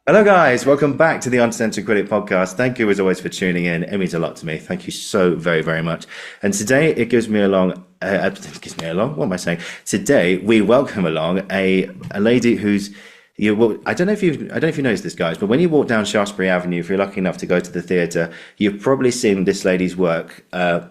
Hello, guys. Welcome back to the Uncensored Critic podcast. Thank you, as always, for tuning in. It means a lot to me. Thank you so very, very much. And today, it gives me along. It gives me along. What am I saying? Today, we welcome along a lady who's. Well, I don't know if you noticed this, guys, but when you walk down Shaftesbury Avenue, if you're lucky enough to go to the theatre, you've probably seen this lady's work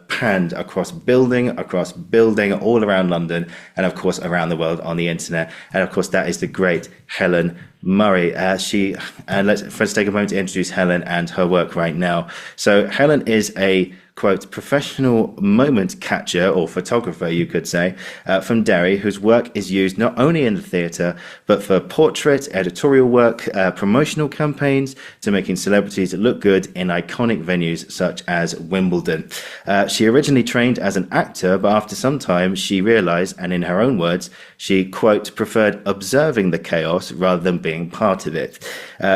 panned across building, all around London, and of course around the world on the internet. And of course, that is the great Helen Murray. Let's take a moment to introduce Helen and her work right now. So Helen is a quote, professional moment catcher or photographer, you could say, from Derry, whose work is used not only in the theatre, but for portrait, editorial work, promotional campaigns, to making celebrities look good in iconic venues such as Wimbledon. She originally trained as an actor, but after some time, she realised, and in her own words, she, quote, preferred observing the chaos rather than being part of it.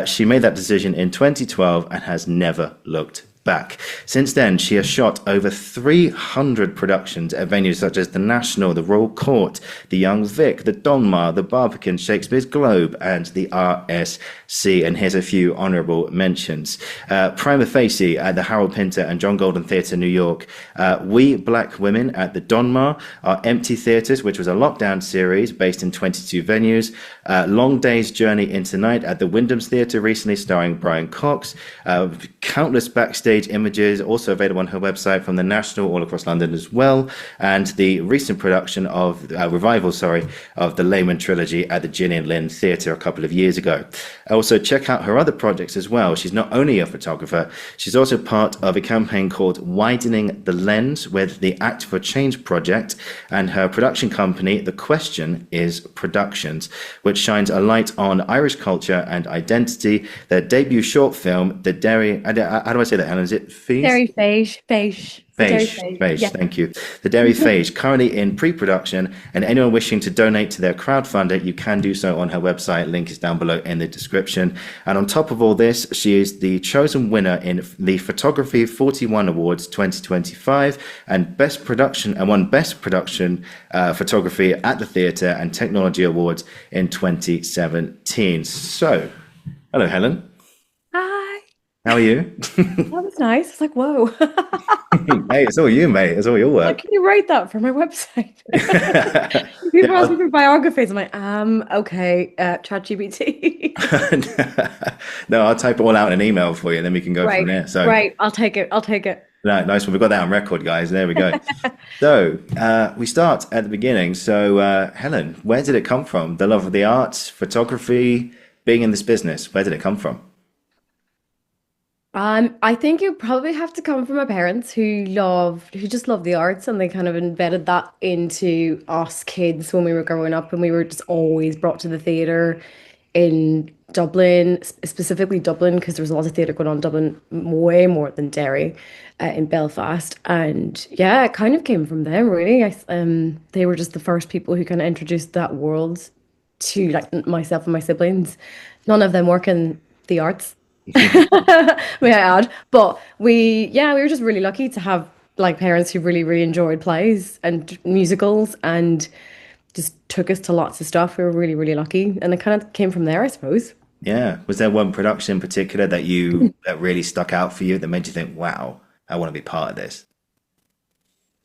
She made that decision in 2012 and has never looked back. Since then, she has shot over 300 productions at venues such as the National, the Royal Court, the Young Vic, the Donmar, the Barbican, Shakespeare's Globe, and the RSC. And here's a few honourable mentions. Prima Facie at the Harold Pinter and John Golden Theatre, New York. We Black Women at the Donmar. Our Empty Theatres, which was a lockdown series based in 22 venues. Long Day's Journey into Night at the Wyndham's Theatre, recently starring Brian Cox. Countless backstage images also available on her website from the National all across London as well, and the recent production of of the Layman trilogy at the Gillian Lynn Theatre a couple of years ago. Also check out her other projects as well. She's not only a photographer, she's also part of a campaign called Widening the Lens with the Act for Change project, and her production company The Question is Productions, which shines a light on Irish culture and identity. Their debut short film, The Derry, how do I say that, Helen? Is it Fees? Derry Facie. Derry Beige, Yeah. thank you. The Derry Phage, currently in pre-production, and anyone wishing to donate to their crowdfunder, you can do so on her website. Link is down below in the description. And on top of all this, she is the chosen winner in the Photography 41 Awards 2025 and won Best Production Photography at the Theatre and Technology Awards in 2017. So, hello, Helen. Hi. How are you? That was nice. It's like, whoa. Hey, it's all you, mate. It's all your Like, work. can you write that for my website? People ask me Yeah, for biographies. I'm like, okay, ChatGPT. no, I'll type it all out in an email for you, and then we can go from Right, there. So, right. I'll take it. I'll take it. no, nice one. We've got that on record, guys. There we go. So, we start at the beginning. So, Helen, where did it come from? The love of the arts, photography, being in this business. Where did it come from? I think you probably have to come from my parents who just loved the arts, and they kind of embedded that into us kids when we were growing up, and we were just always brought to the theatre in Dublin, specifically Dublin, because there was a lot of theatre going on in Dublin, way more than Derry, in Belfast, and yeah, it kind of came from them really. They were just the first people who kind of introduced that world to like myself and my siblings. None of them work in the arts. May I add? But yeah, we were just really lucky to have like parents who really, really enjoyed plays and musicals and just took us to lots of stuff. We were really, really lucky. And it kind of came from there, I suppose. Yeah. Was there one production in particular that really stuck out for you that made you think, "Wow, I want to be part of this"?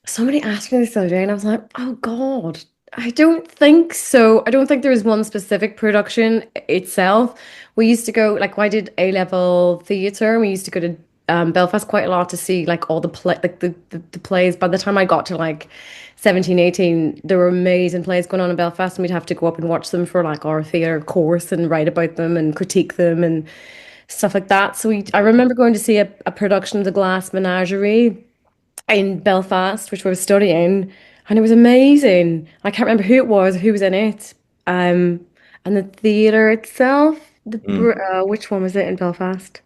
Somebody asked me this the other day, and I was like, oh God, I don't think so. I don't think there was one specific production itself. We used to go, like, I did A-level theatre, and we used to go to Belfast quite a lot to see like all the play like the plays. By the time I got to like 17, 18, there were amazing plays going on in Belfast, and we'd have to go up and watch them for like our theatre course and write about them and critique them and stuff like that. I remember going to see a production of The Glass Menagerie in Belfast, which we were studying, and it was amazing. I can't remember who was in it, and the theatre itself. Mm, Which one was it in Belfast?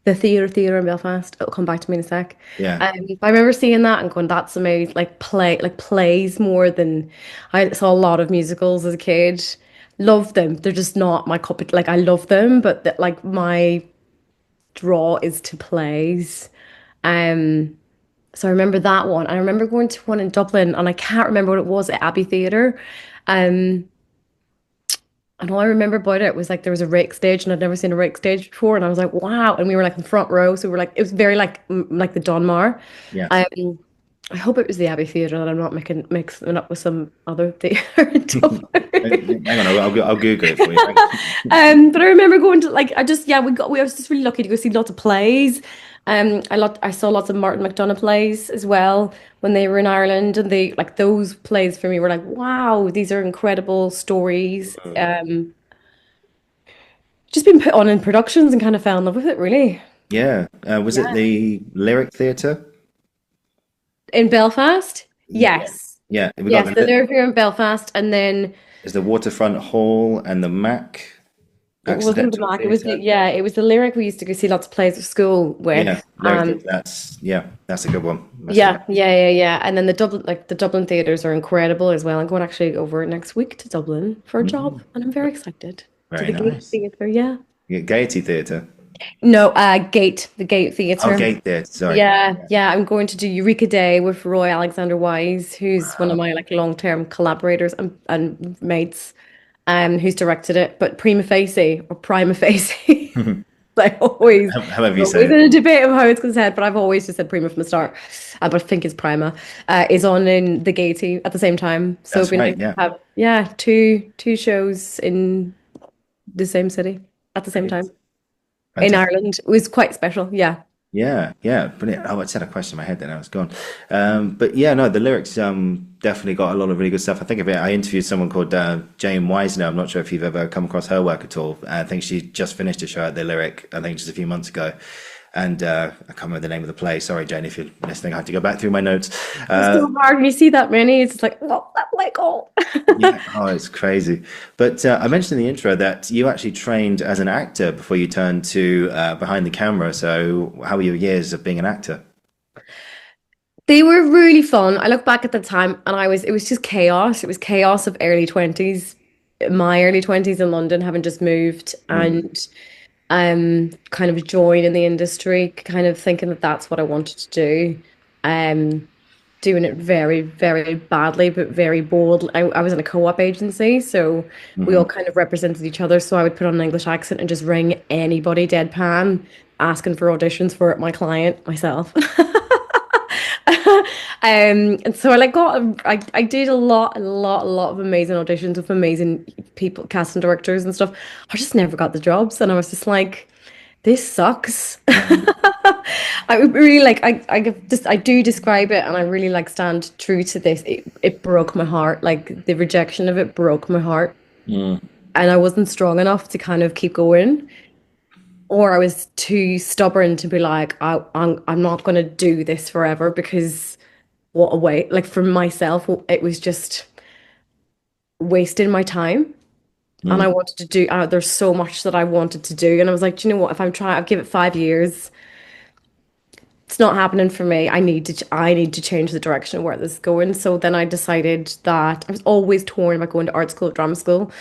The theatre in Belfast. It'll come back to me in a sec. yeah. I remember seeing that and going, "That's amazing!" Like plays more than I saw a lot of musicals as a kid. Love them. They're just not my cup of, like I love them, but like my draw is to plays. Um, so I remember that one. I remember going to one in Dublin, and I can't remember what it was at Abbey Theatre. Um, And all I remember about it was like there was a rake stage, and I'd never seen a rake stage before, and I was like, wow. And we were like in the front row, so we were like, it was very like the Donmar. Yeah. Um, I hope it was the Abbey Theatre that I'm not mixing it up with some other theatre in Dublin. Hang on, I'll Google it for you. But I remember going to like I just yeah we I was just really lucky to go see lots of plays. I saw lots of Martin McDonagh plays as well when they were in Ireland, and they like those plays for me were like wow, these are incredible stories. Just been put on in productions and kind of fell in love with it really. Yeah. Was it Yeah. the Lyric Theatre? In Belfast, Yeah. yes, Yeah. We got yes, the Nerve here in Belfast, and then there's the Waterfront Hall and the Mac it wasn't the Accidental Mac. It was Theatre. it was the Lyric we used to go see lots of plays at school Yeah, with. Lyric Theatre. That's a good one. That's a good Yeah, yeah, yeah, yeah. And then the Dublin theaters are incredible as well. I'm going actually over next week to Dublin for a job, one. and I'm very excited. To Very the Gate nice. Theatre, yeah. Yeah, Gaiety Theatre. No, the Gate Oh, Theatre. Gate Theatre. Sorry. Yeah, yeah. I'm going to do Eureka Day with Roy Alexander Wise, who's one of my like long-term collaborators and mates, who's directed it. But Prima Facie. I always, However you we're say always it. in a debate of how it's going to said, but I've always just said Prima from the start. But I think it's Prima. Is on in the Gaiety at the same time, so it'd That's be nice right. to Yeah. have two shows in the same city at the same time in Fantastic. Ireland. It was quite special. Yeah. Yeah, yeah, brilliant. Oh, I just had a question in my head then I was gone. But yeah, no, the lyrics definitely got a lot of really good stuff. I think of it. I interviewed someone called Jane Weisner. I'm not sure if you've ever come across her work at all. I think she just finished a show at the Lyric. I think just a few months ago, and I can't remember the name of the play. Sorry, Jane, if you're listening, I have to go back through my notes. It's Uh, so hard when you see that many. It's just like, oh, that like oh. Yeah, oh, it's crazy. But I mentioned in the intro that you actually trained as an actor before you turned to behind the camera. So, how were your years of being an actor? They were really fun. I look back at the time and it was just chaos. It was chaos of early 20s, my early 20s in London, having just moved Mm, and kind of join in the industry, kind of thinking that that's what I wanted to do. Um, Doing it very, very badly, but very bold. I was in a co-op agency, so we all hmm. kind of represented each other. So I would put on an English accent and just ring anybody deadpan, asking for auditions for my client myself. And so I like I did a lot of amazing auditions with amazing people, casting directors and stuff. I just never got the jobs, and I was just like, this sucks. I would really like I do describe it, and I really like stand true to this. It broke my heart. Like the rejection of it broke my heart, Mm, and I wasn't strong enough to kind of keep going, or I was too stubborn to be like, I'm not going to do this forever because what a way. Like for myself, it was just wasting my time. And mm, I wanted to do, there's so much that I wanted to do. And I was like, do you know what? If I'm trying, I'll give it 5 years. It's not happening for me. I need to change the direction of where this is going. So then I decided that I was always torn about going to art school, drama school.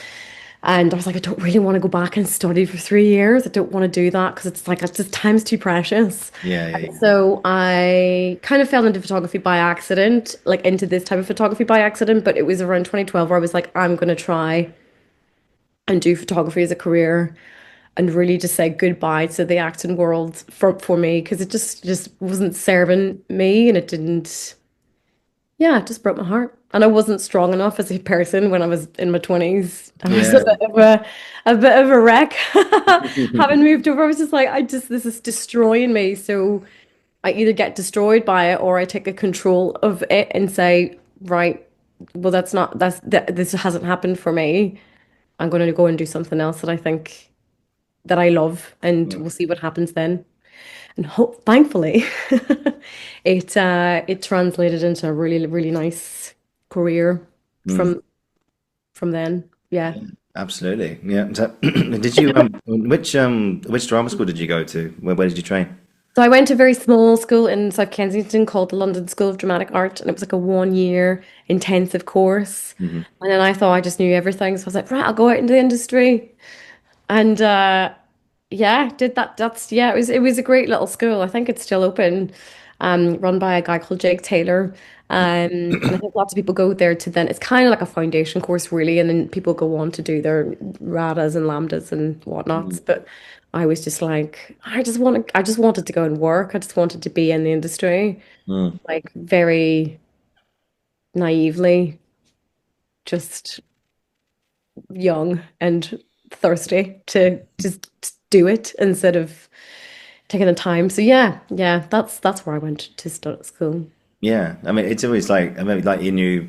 And I was like, I don't really want to go back and study for 3 years. I don't want to do that because it's like, it's just time's too precious. yeah, yeah, And so I kind of fell into photography by accident, like into this type of photography by accident. But it was around 2012 where I was like, I'm going to try and do photography as a career and really just say goodbye to the acting world for me because it just wasn't serving me and it didn't yeah, it just broke my heart. And I wasn't strong enough as a person when I was in my 20s. I was yeah. a bit of a wreck. Having moved over, I was just like, this is destroying me. So I either get destroyed by it or I take a control of it and say, right, well, this hasn't happened for me. I'm going to go and do something else that I think that I love, and we'll see what happens then. And thankfully, it translated into a really really nice career Mm, from then. Yeah. absolutely. Yeah. So, did you which drama school did you go to? Where did you train? So I went to a very small school in South Kensington called the London School of Dramatic Art, and it was like a 1 year intensive course. Hmm. And then I thought I just knew everything, so I was like, right, I'll go out into the industry. And yeah, did that. That's yeah. It was a great little school. I think it's still open, run by a guy called Jake Taylor. And I think lots of people go there to then it's kind of like a foundation course really, and then people go on to do their radas and lambdas and whatnots. Mm, But I was just like, I just wanted to go and work. I just wanted to be in the industry, mm. like very naively, just young and thirsty to just do it instead of taking the time. So yeah, that's where I went to start school. Yeah, I mean, it's always like, I mean, like you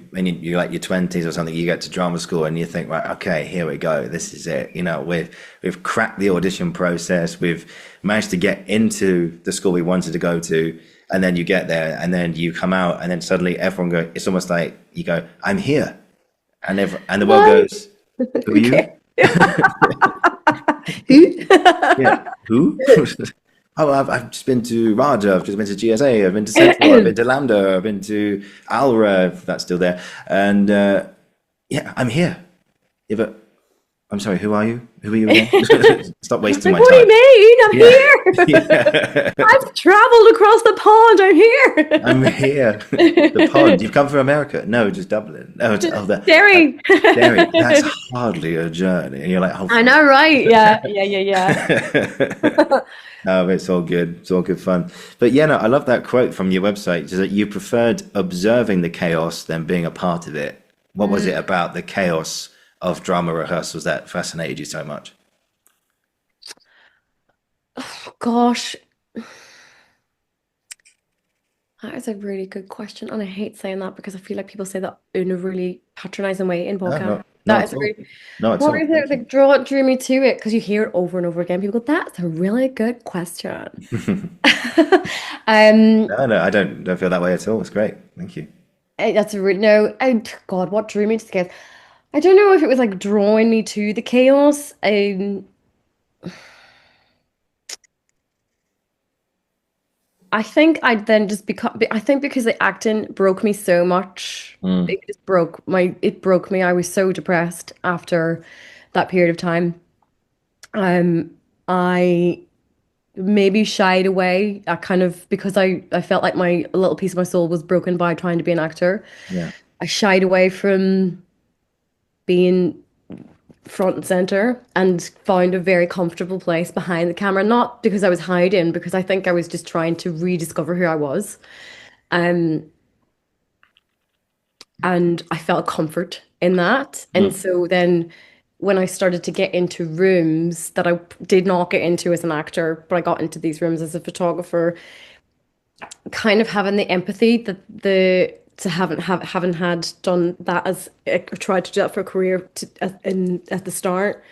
like your 20s or something, you get to drama school and you think, right, okay, here we go, this is it. You know, we've cracked the audition process, we've managed to get into the school we wanted to go to, and then you get there, and then you come out, and then suddenly everyone go. It's almost like you go, I'm here, and the world What? goes, who are Who you? cares? Who? Yeah, who? Oh, I've just been to Raja, I've just been to GSA, I've been to Central, I've been to Lambda, I've been to Alra, if that's still there. And yeah, I'm here. Yeah, but I'm sorry, who are you? Who are you again? Stop wasting Like, my what do you time. mean? I'm Yeah, here. yeah, I've traveled across the pond. I'm I'm here. here. The pond. You've come from America? No, just Dublin. No, oh, uh, Derry. Derry. That's hardly a journey. And you're like, oh, I know, right? Yeah. no, it's all good. It's all good fun. But yeah, no, I love that quote from your website, is that you preferred observing the chaos than being a part of it. What was it about the chaos of drama rehearsals that fascinated you so much? Gosh, that is a really good question. And I hate saying that because I feel like people say that in a really patronizing way in No, podcast. no, That not is at a all. really, Not at what all. is it Thank you. that drew me to it? Because you hear it over and over again. People go, that's a really good question. Um, No, no, I don't feel that way at all. It's great. Thank you. that's a really, no, God, what drew me to the chaos? I don't know if it was like drawing me to the chaos. I think I then just become. I think because the acting broke me so much, Mm, it broke me. I was so depressed after that period of time. Um, I maybe shied away. I kind of because I felt like my a little piece of my soul was broken by trying to be an actor. yeah. I shied away from being front and center and found a very comfortable place behind the camera. Not because I was hiding, because I think I was just trying to rediscover who I was. Um, and I felt comfort in that. And Mm, so then when I started to get into rooms that I did not get into as an actor, but I got into these rooms as a photographer, kind of having the empathy that the to haven't had done that as tried to do that for a career at the start,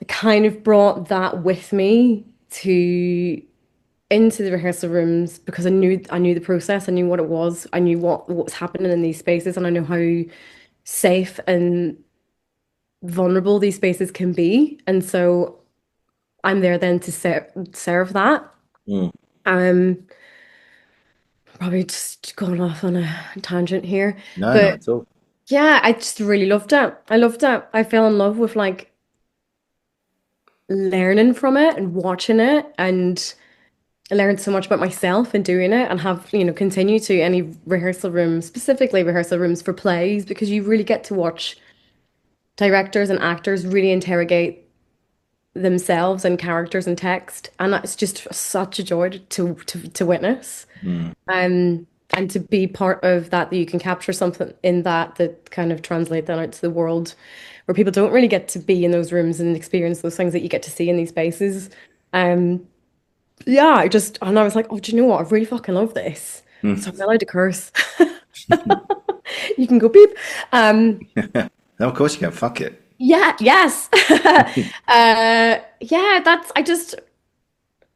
I kind of brought that with me to into the rehearsal rooms because I knew the process, I knew what it was, I knew what was happening in these spaces, and I know how safe and vulnerable these spaces can be. And so I'm there then to serve that. mm. Um, Probably just going off on a tangent here, No, not but at all. yeah, I just really loved it. I loved it. I fell in love with like learning from it and watching it, and I learned so much about myself in doing it, and have, continue to any rehearsal rooms, specifically rehearsal rooms for plays, because you really get to watch directors and actors really interrogate themselves and characters and text, and that's just such a joy to witness. Mm, And to be part of that you can capture something in that kind of translate that out to the world where people don't really get to be in those rooms and experience those things that you get to see in these spaces. Um, yeah, and I was like, oh, do you know what? I really fucking love this. So I'm mm. allowed to curse. You can go beep. Um, No, of course you can. Fuck it. yeah, yes. Yeah,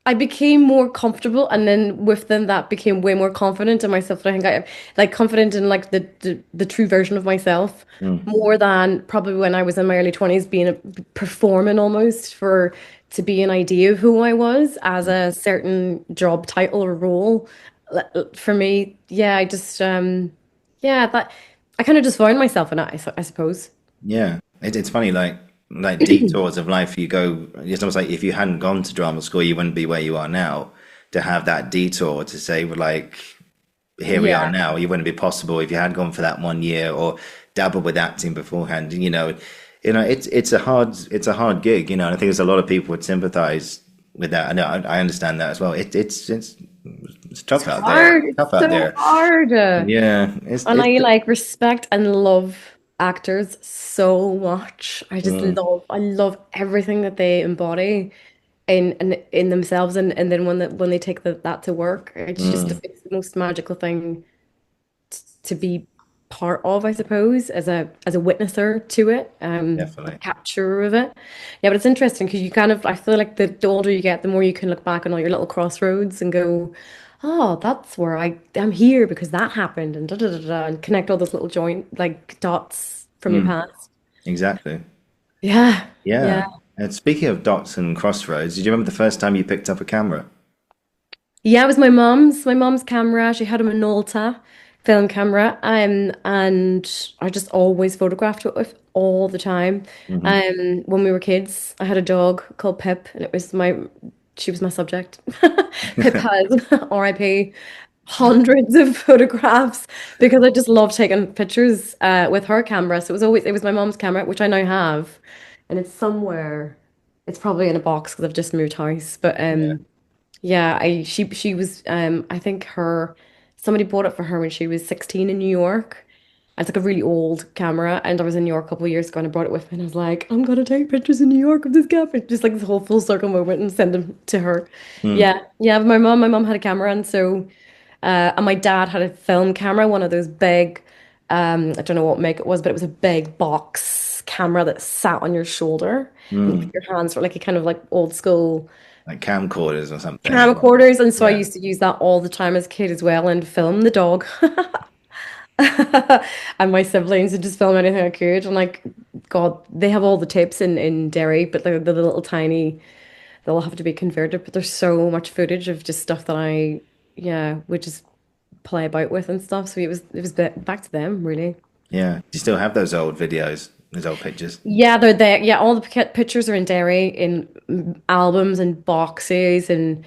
I became more comfortable, and then within that became way more confident in myself. I think I like confident in like the true version of myself Mm, more than probably when I was in my early 20s, being performing almost for to be an idea of who I was as a certain job title or role. For me, yeah, yeah, that I kind of just found myself in it, I suppose. yeah, it's funny, like detours of life. You go. It's almost like if you hadn't gone to drama school, you wouldn't be where you are now. To have that detour to say, well, like here we are Yeah. now. It wouldn't be possible if you had gone for that 1 year or dabbled with acting beforehand. It's a hard gig, and I think there's a lot of people would sympathize with that. I know, I understand that as well. It's It's tough out there. hard. It's Tough out so there. hard. Yeah, And I like respect and love actors so much. mm, I love everything that they embody in themselves, and then when they take that to work, mm, it's the most magical thing to be part of, I suppose, as a witnesser to it, a definitely. capturer of it. Yeah, but it's interesting because you kind of I feel like the older you get, the more you can look back on all your little crossroads and go, oh, that's where I'm here because that happened and da da da da and connect all those little joint like dots from your Mm, past. exactly. Yeah, yeah. Yeah. And speaking of dots and crossroads, did you remember the first time you picked up a camera? Yeah, it was my mom's camera. She had a Minolta film camera, and I just always photographed it with all the time. Hmm. When we were kids, I had a dog called Pip, and she was my subject. Pip has R.I.P. hundreds of photographs because I just love taking pictures with her camera. So it was my mom's camera, which I now have, and it's somewhere. It's probably in a box because I've just moved house, but Yeah. yeah, she was I think her somebody bought it for her when she was 16 in New York. It's like a really old camera, and I was in New York a couple of years ago and I brought it with me and I was like, I'm gonna take pictures in New York of this camera. Just like this whole full circle moment and send them to her. Mm. Yeah. Yeah, my mom had a camera and so and my dad had a film camera, one of those big I don't know what make it was, but it was a big box camera that sat on your shoulder and you Mm. put your hands for like a kind of like old school Like camcorders or something. camcorders, and so I Yeah. used to use that all the time as a kid as well and film the dog and my siblings and just film anything I could. And like, God, they have all the tapes in Derry, but the little tiny, they'll have to be converted. But there's so much footage of just stuff that yeah, would just play about with and stuff. So it was back to them really. Yeah. Do you still have those old videos, those old pictures? Yeah, they're there. Yeah, all the pictures are in Derry in albums and boxes and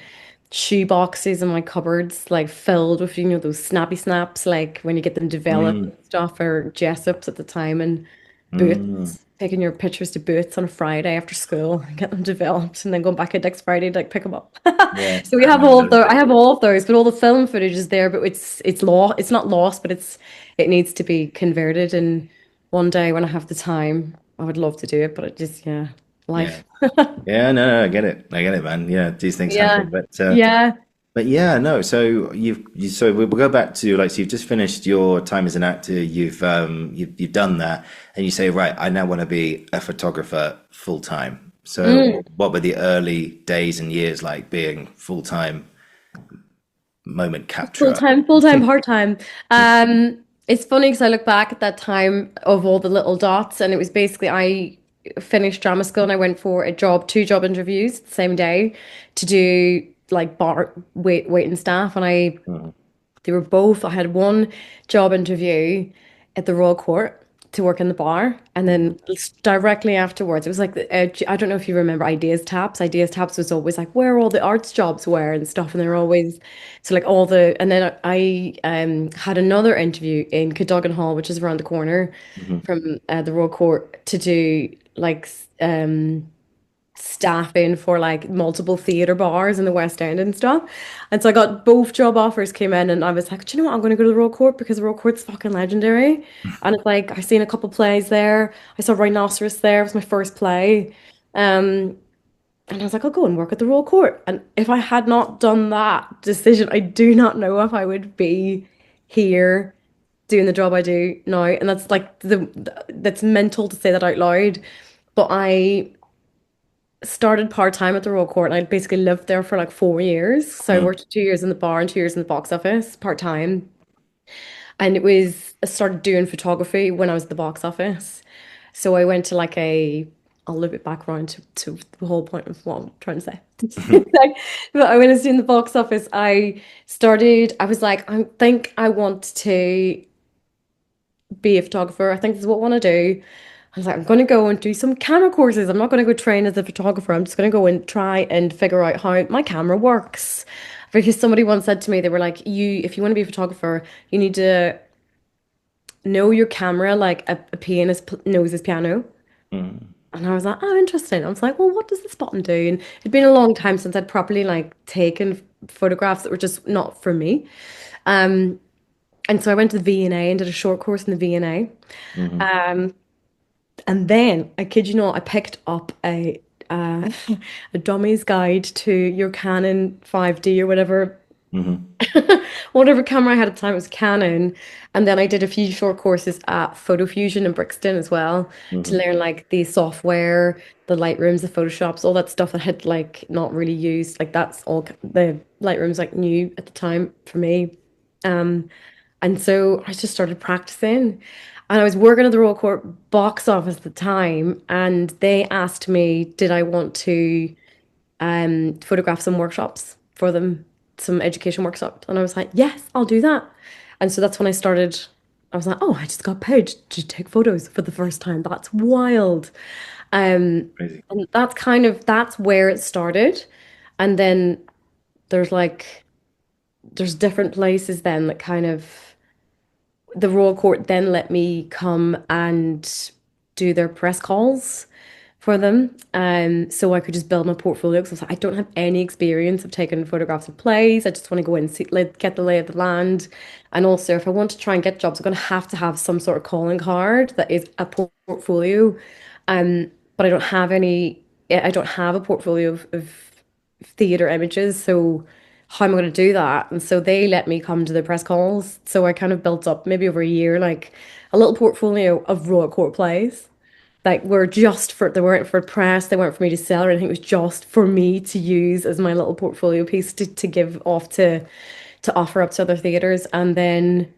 shoe boxes in my cupboards, like filled with, those snappy snaps, like when you get them developed Mm. and stuff, or Jessops at the time, and Mm. boots, taking your pictures to boots on a Friday after school and get them developed, and then going back at next Friday to like pick them up. Yeah. So we I have remember all of those those. I days. have all of those, but all the film footage is there, but it's not lost, but it needs to be converted. And one day when I have the time, I would love to do it, but it just yeah, Yeah. life. Yeah, no, I get it. I get it, man. Yeah, these things Yeah. happen. Yeah. But yeah, no. So so we'll go back to like so you've just finished your time as an actor. You've done that, and you say, right, I now want to be a photographer full time. So Mm. what were the early days and years like being full time moment capturer? Full time, part time. It's funny because I look back at that time of all the little dots, and it was basically I finished drama school and I went for two job interviews the same day to do like bar wait and staff, and Mhm. they were both. I had one job interview at the Royal Court to work in the bar, and then directly afterwards, it was like I don't know if you remember Ideas Taps. Ideas Taps was always like where all the arts jobs were and stuff, and they're always so like all the. And then I had another interview in Cadogan Hall, which is around the corner Mhm. from the Royal Court, to do like staffing for like multiple theater bars in the West End and stuff. And so I got both job offers came in and I was like, do you know what? I'm going to go to the Royal Court because the Royal Court's fucking legendary. And it's like, I seen a couple plays there. I saw Rhinoceros there. It was my first play. Um, and I was like, I'll go and work at the Royal Court. And if I had not done that decision, I do not know if I would be here doing the job I do now. And that's like that's mental to say that out loud. But I started part-time at the Royal Court and I basically lived there for like 4 years. So I Mm. worked 2 years in the bar and 2 years in the box office part-time. And I started doing photography when I was at the box office. So I went to like I'll loop it back around to the whole point of what I'm trying to say. Like, but when I was doing the box office, I was like, I think I want to be a photographer. I think this is what I want to do. I was like, I'm going to go and do some camera courses. I'm not going to go train as a photographer. I'm just going to go and try and figure out how my camera works. Because somebody once said to me, they were like, if you want to be a photographer, you need to know your camera like a pianist knows his piano. Mm, And I was like, oh, interesting. I was like, well, what does this button do? And it'd been a long time since I'd properly like taken photographs that were just not for me. Um, and so I went to the V&A and did a short course in the V&A. hmm And then, I kid you not, I picked up uh, a dummy's guide to your Canon 5D or whatever hmm whatever camera I had at the time was Canon. And then I did a few short courses at Photo Fusion in Brixton as well to hmm learn like the software, the Lightrooms, the Photoshops, all that stuff that I had like not really used. Like that's all the Lightroom's like new at the time for me. Um, and so I just started practicing. And I was working at the Royal Court box office at the time, and they asked me, did I want to photograph some workshops for them, some education workshops. And I was like, yes, I'll do that. And so that's when I started. I was like, oh, I just got paid to take photos for the first time. That's wild. Crazy. And that's where it started. And then there's like there's different places then that kind of the Royal Court then let me come and do their press calls for them. So I could just build my portfolio because I was like, I don't have any experience of taking photographs of plays. I just want to go in and see, like, get the lay of the land. And also, if I want to try and get jobs, I'm going to have some sort of calling card that is a portfolio. But I don't have any, I don't have a portfolio of theatre images. So how am I going to do that? And so they let me come to the press calls. So I kind of built up maybe over a year, like a little portfolio of Royal Court plays like were just for they weren't for press, they weren't for me to sell or anything. It was just for me to use as my little portfolio piece to give off to offer up to other theaters. And then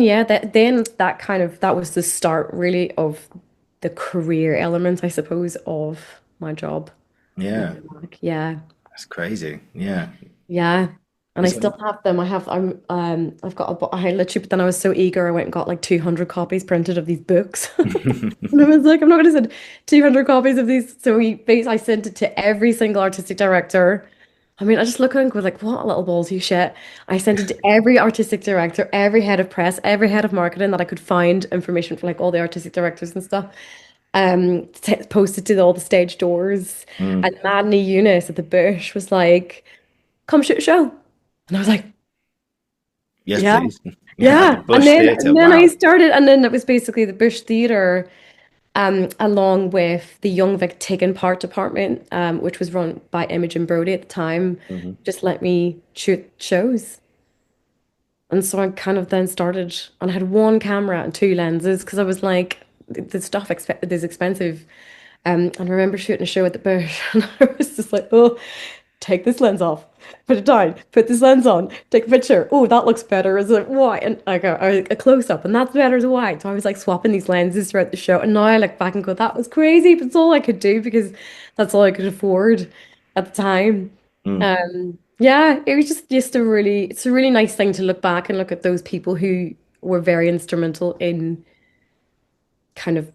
yeah, that kind of that was the start really of the career element, I suppose, of my job. Yeah, Looking back. Yeah. that's crazy. Yeah. Yeah. And I It's still have them. I've got I literally, but then I was so eager, I went and got like 200 copies printed of these books. And I was like, I'm not going to send 200 copies of these. So I sent it to every single artistic director. I mean, I just look and go like, what a little balls you shit. I sent it to every artistic director, every head of press, every head of marketing that I could find information for like all the artistic directors and stuff. Posted to all the stage doors. Mm. And Madney Eunice at the Bush was like, come shoot a show. And I was like, Yes, yeah, please. Yeah, at the yeah. And Bush then Theatre. and then I Wow. started, and then it was basically the Bush Theatre along with the Young Vic Taken Part Department, which was run by Imogen Brody at the time, hmm just let me shoot shows. And so I kind of then started, and I had one camera and two lenses because I was like, the stuff is expensive. And I remember shooting a show at the Bush, and I was just like, oh, take this lens off, put it down, put this lens on, take a picture. Oh, that looks better as a wide, and I go a close up, and that's better as a wide. So I was like swapping these lenses throughout the show, and now I look back and go, that was crazy, but it's all I could do because that's all I could afford at the time. Mm. Yeah, it was just it's a really nice thing to look back and look at those people who were very instrumental in kind of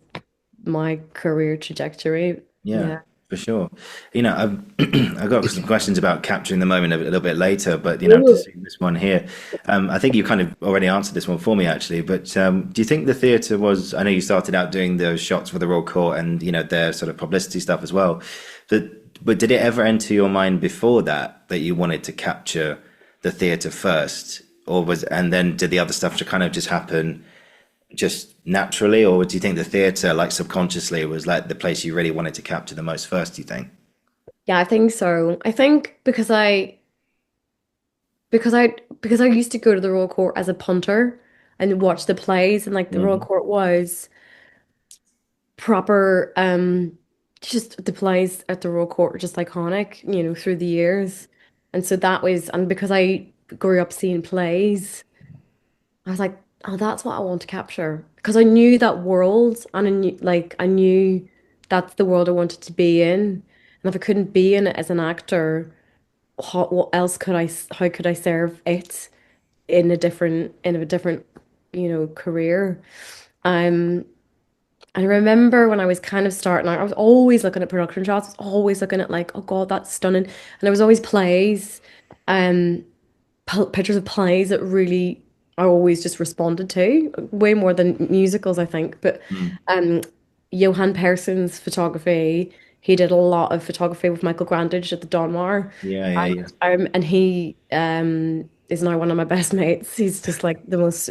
my career trajectory. Yeah, Yeah. for sure. I've I've got some questions about capturing the moment a little bit later, but to Ooh. see this one here, I think you kind of already answered this one for me actually. But do you think the theatre was? I know you started out doing those shots for the Royal Court and their sort of publicity stuff as well. But did it ever enter your mind before that you wanted to capture the theatre first, or and then did the other stuff to kind of just happen? Just naturally, or do you think the theatre, like subconsciously, was like the place you really wanted to capture the most first? Do you think? Yeah, I think so. I think because I used to go to the Royal Court as a punter and watch the plays and like the Royal hmm Court was proper just the plays at the Royal Court were just iconic, through the years. And so that was and because I grew up seeing plays, I was like, oh, that's what I want to capture. Because I knew that world and I knew that's the world I wanted to be in. And if I couldn't be in it as an actor, what else how could I serve it in a different career? Um And I remember when I was kind of starting out, I was always looking at production shots, I was always looking at like, oh God, that's stunning. And there was always plays, um, pictures of plays that really I always just responded to, way more than musicals, I think. But Mm. um, Johan Persson's photography, he did a lot of photography with Michael Grandage at the Donmar. Yeah, yeah, yeah. And he is now one of my best mates. He's just like the most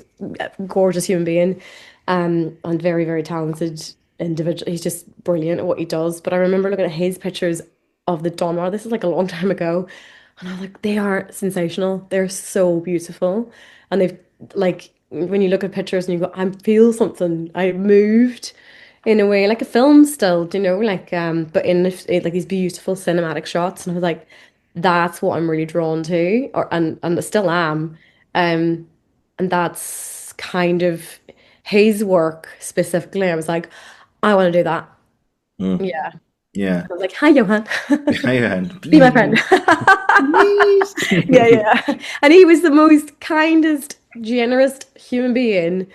gorgeous human being, and very, very talented individual. He's just brilliant at what he does. But I remember looking at his pictures of the Donmar. This is like a long time ago, and I was like, they are sensational. They're so beautiful, and they've like when you look at pictures and you go, I feel something. I moved in a way like a film still, do you know, like but in like these beautiful cinematic shots, and I was like, that's what I'm really drawn to, or and I still am, um, and that's kind of his work specifically. I was like, I want to do that. Mm. Yeah, Yeah. I was like, hi, Johan, Hey, and be my friend. please, please. Yeah, yeah, and he was the most kindest, generous human being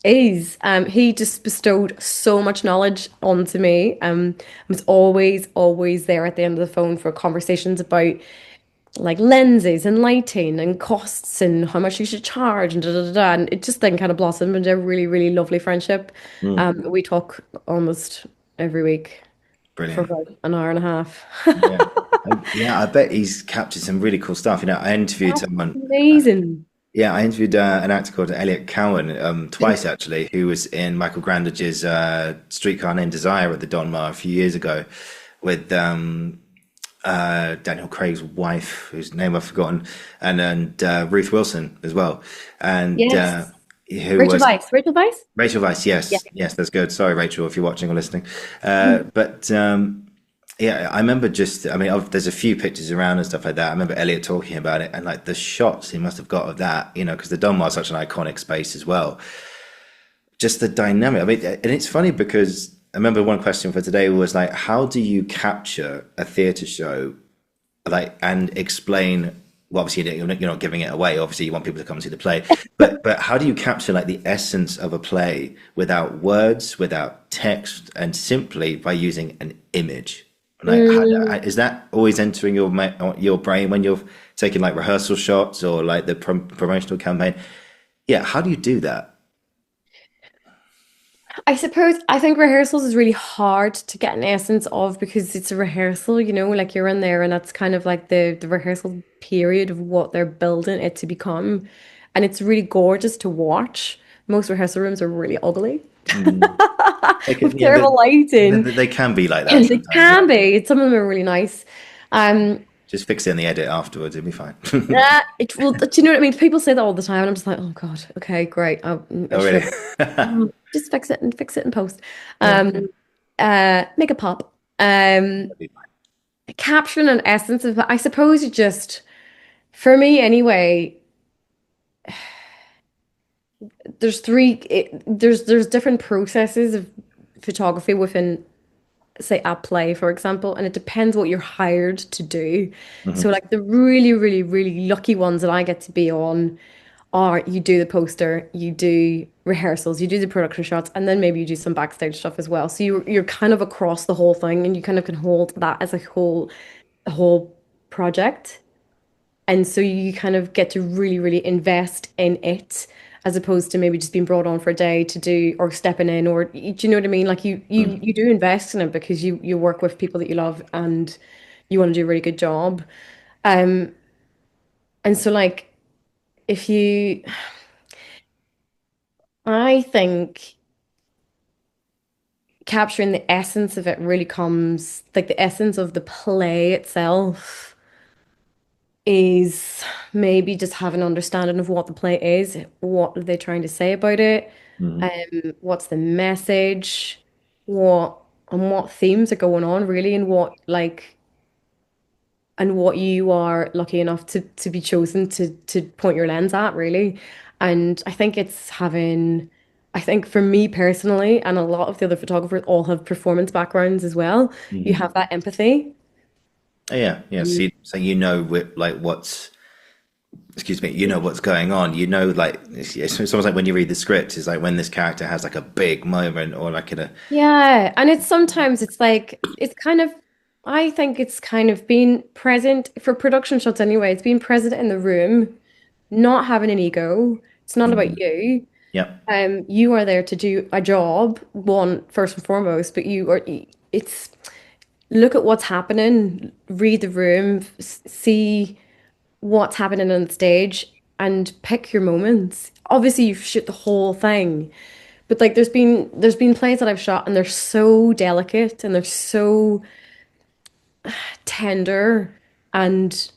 is. He just bestowed so much knowledge onto me. I was always, always there at the end of the phone for conversations about like lenses and lighting and costs and how much you should charge and da da da. Da. And it just then kind of blossomed into a really, really lovely friendship. Mm. We talk almost every week for Brilliant. about an hour and a half. Yeah. Yeah, I bet he's captured some really cool stuff. I interviewed someone. Amazing. Yeah, I interviewed an actor called Elliot Cowan twice actually, who was in Michael Grandage's Streetcar Named Desire at the Donmar a few years ago, with Daniel Craig's wife, whose name I've forgotten, and Ruth Wilson as well, and Yes. who Rachel was Weisz. Rachel Weisz? Rachel Weisz. Yeah. Yes, yes, that's good. Sorry, Rachel, if you're watching or listening. But yeah, I remember just, I mean, there's a few pictures around and stuff like that. I remember Elliot talking about it and like the shots he must have got of that, because the Donmar is such an iconic space as well. Just the dynamic. I mean, and it's funny because I remember one question for today was like, how do you capture a theatre show like and explain? Well, obviously you're not giving it away. Obviously, you want people to come and see the play, but how do you capture like the essence of a play without words, without text, and simply by using an image? Like, Mm. is that always entering your brain when you're taking like rehearsal shots or like the promotional campaign? Yeah, how do you do that? I suppose I think rehearsals is really hard to get an essence of because it's a rehearsal, like you're in there and that's kind of like the rehearsal period of what they're building it to become. And it's really gorgeous to watch. Most rehearsal rooms are really ugly Mm. They can, with terrible lighting. they can be like that And they sometimes. can be. Some of them are really nice. Um, Just fix it in the edit afterwards, it'll be fine. it will, do you know what I mean? People say that all the time, and I'm just like, oh God, okay, great. Oh, Sure. really? Just fix it in post. Yeah, Um, make a pop. it'll be fine. Capturing an essence of, I suppose you just, for me anyway, there's different processes of photography within, say, a play, for example, and it depends what you're hired to do. So, Mhm. like the really, really, really lucky ones that I get to be on are you do the poster, you do rehearsals, you do the production shots, and then maybe you do some backstage stuff as well. So you're kind of across the whole thing, and you kind of can hold that as a whole project. And so you kind of get to really, really invest in it as opposed to maybe just being brought on for a day to do or stepping in or do you know what I mean? Like Mm. you do invest in it because you work with people that you love and you want to do a really good job. Um and so like if you I think capturing the essence of it really comes like the essence of the play itself is maybe just have an understanding of what the play is, what are they trying to say about it, Mhm. what's the message, what and what themes are going on really, and what like and what you are lucky enough to be chosen to point your lens at really. And I think it's having, I think for me personally, and a lot of the other photographers all have performance backgrounds as well. You Mhm. have that empathy. Yeah, yeah. Mm. So you know, like what's excuse me, you know what's going on. You know, like it's almost like when you read the script, it's like when this character has like a big moment or like in a Yeah, and it's sometimes it's like it's kind of I think it's kind of being present for production shots anyway. It's being present in the room, not having an ego. It's not about Mhm. you. Yep. You are there to do a job, one first and foremost, but you are it's look at what's happening, read the room, see what's happening on stage and pick your moments. Obviously, you shoot the whole thing, but like there's been plays that I've shot and they're so delicate and they're so tender and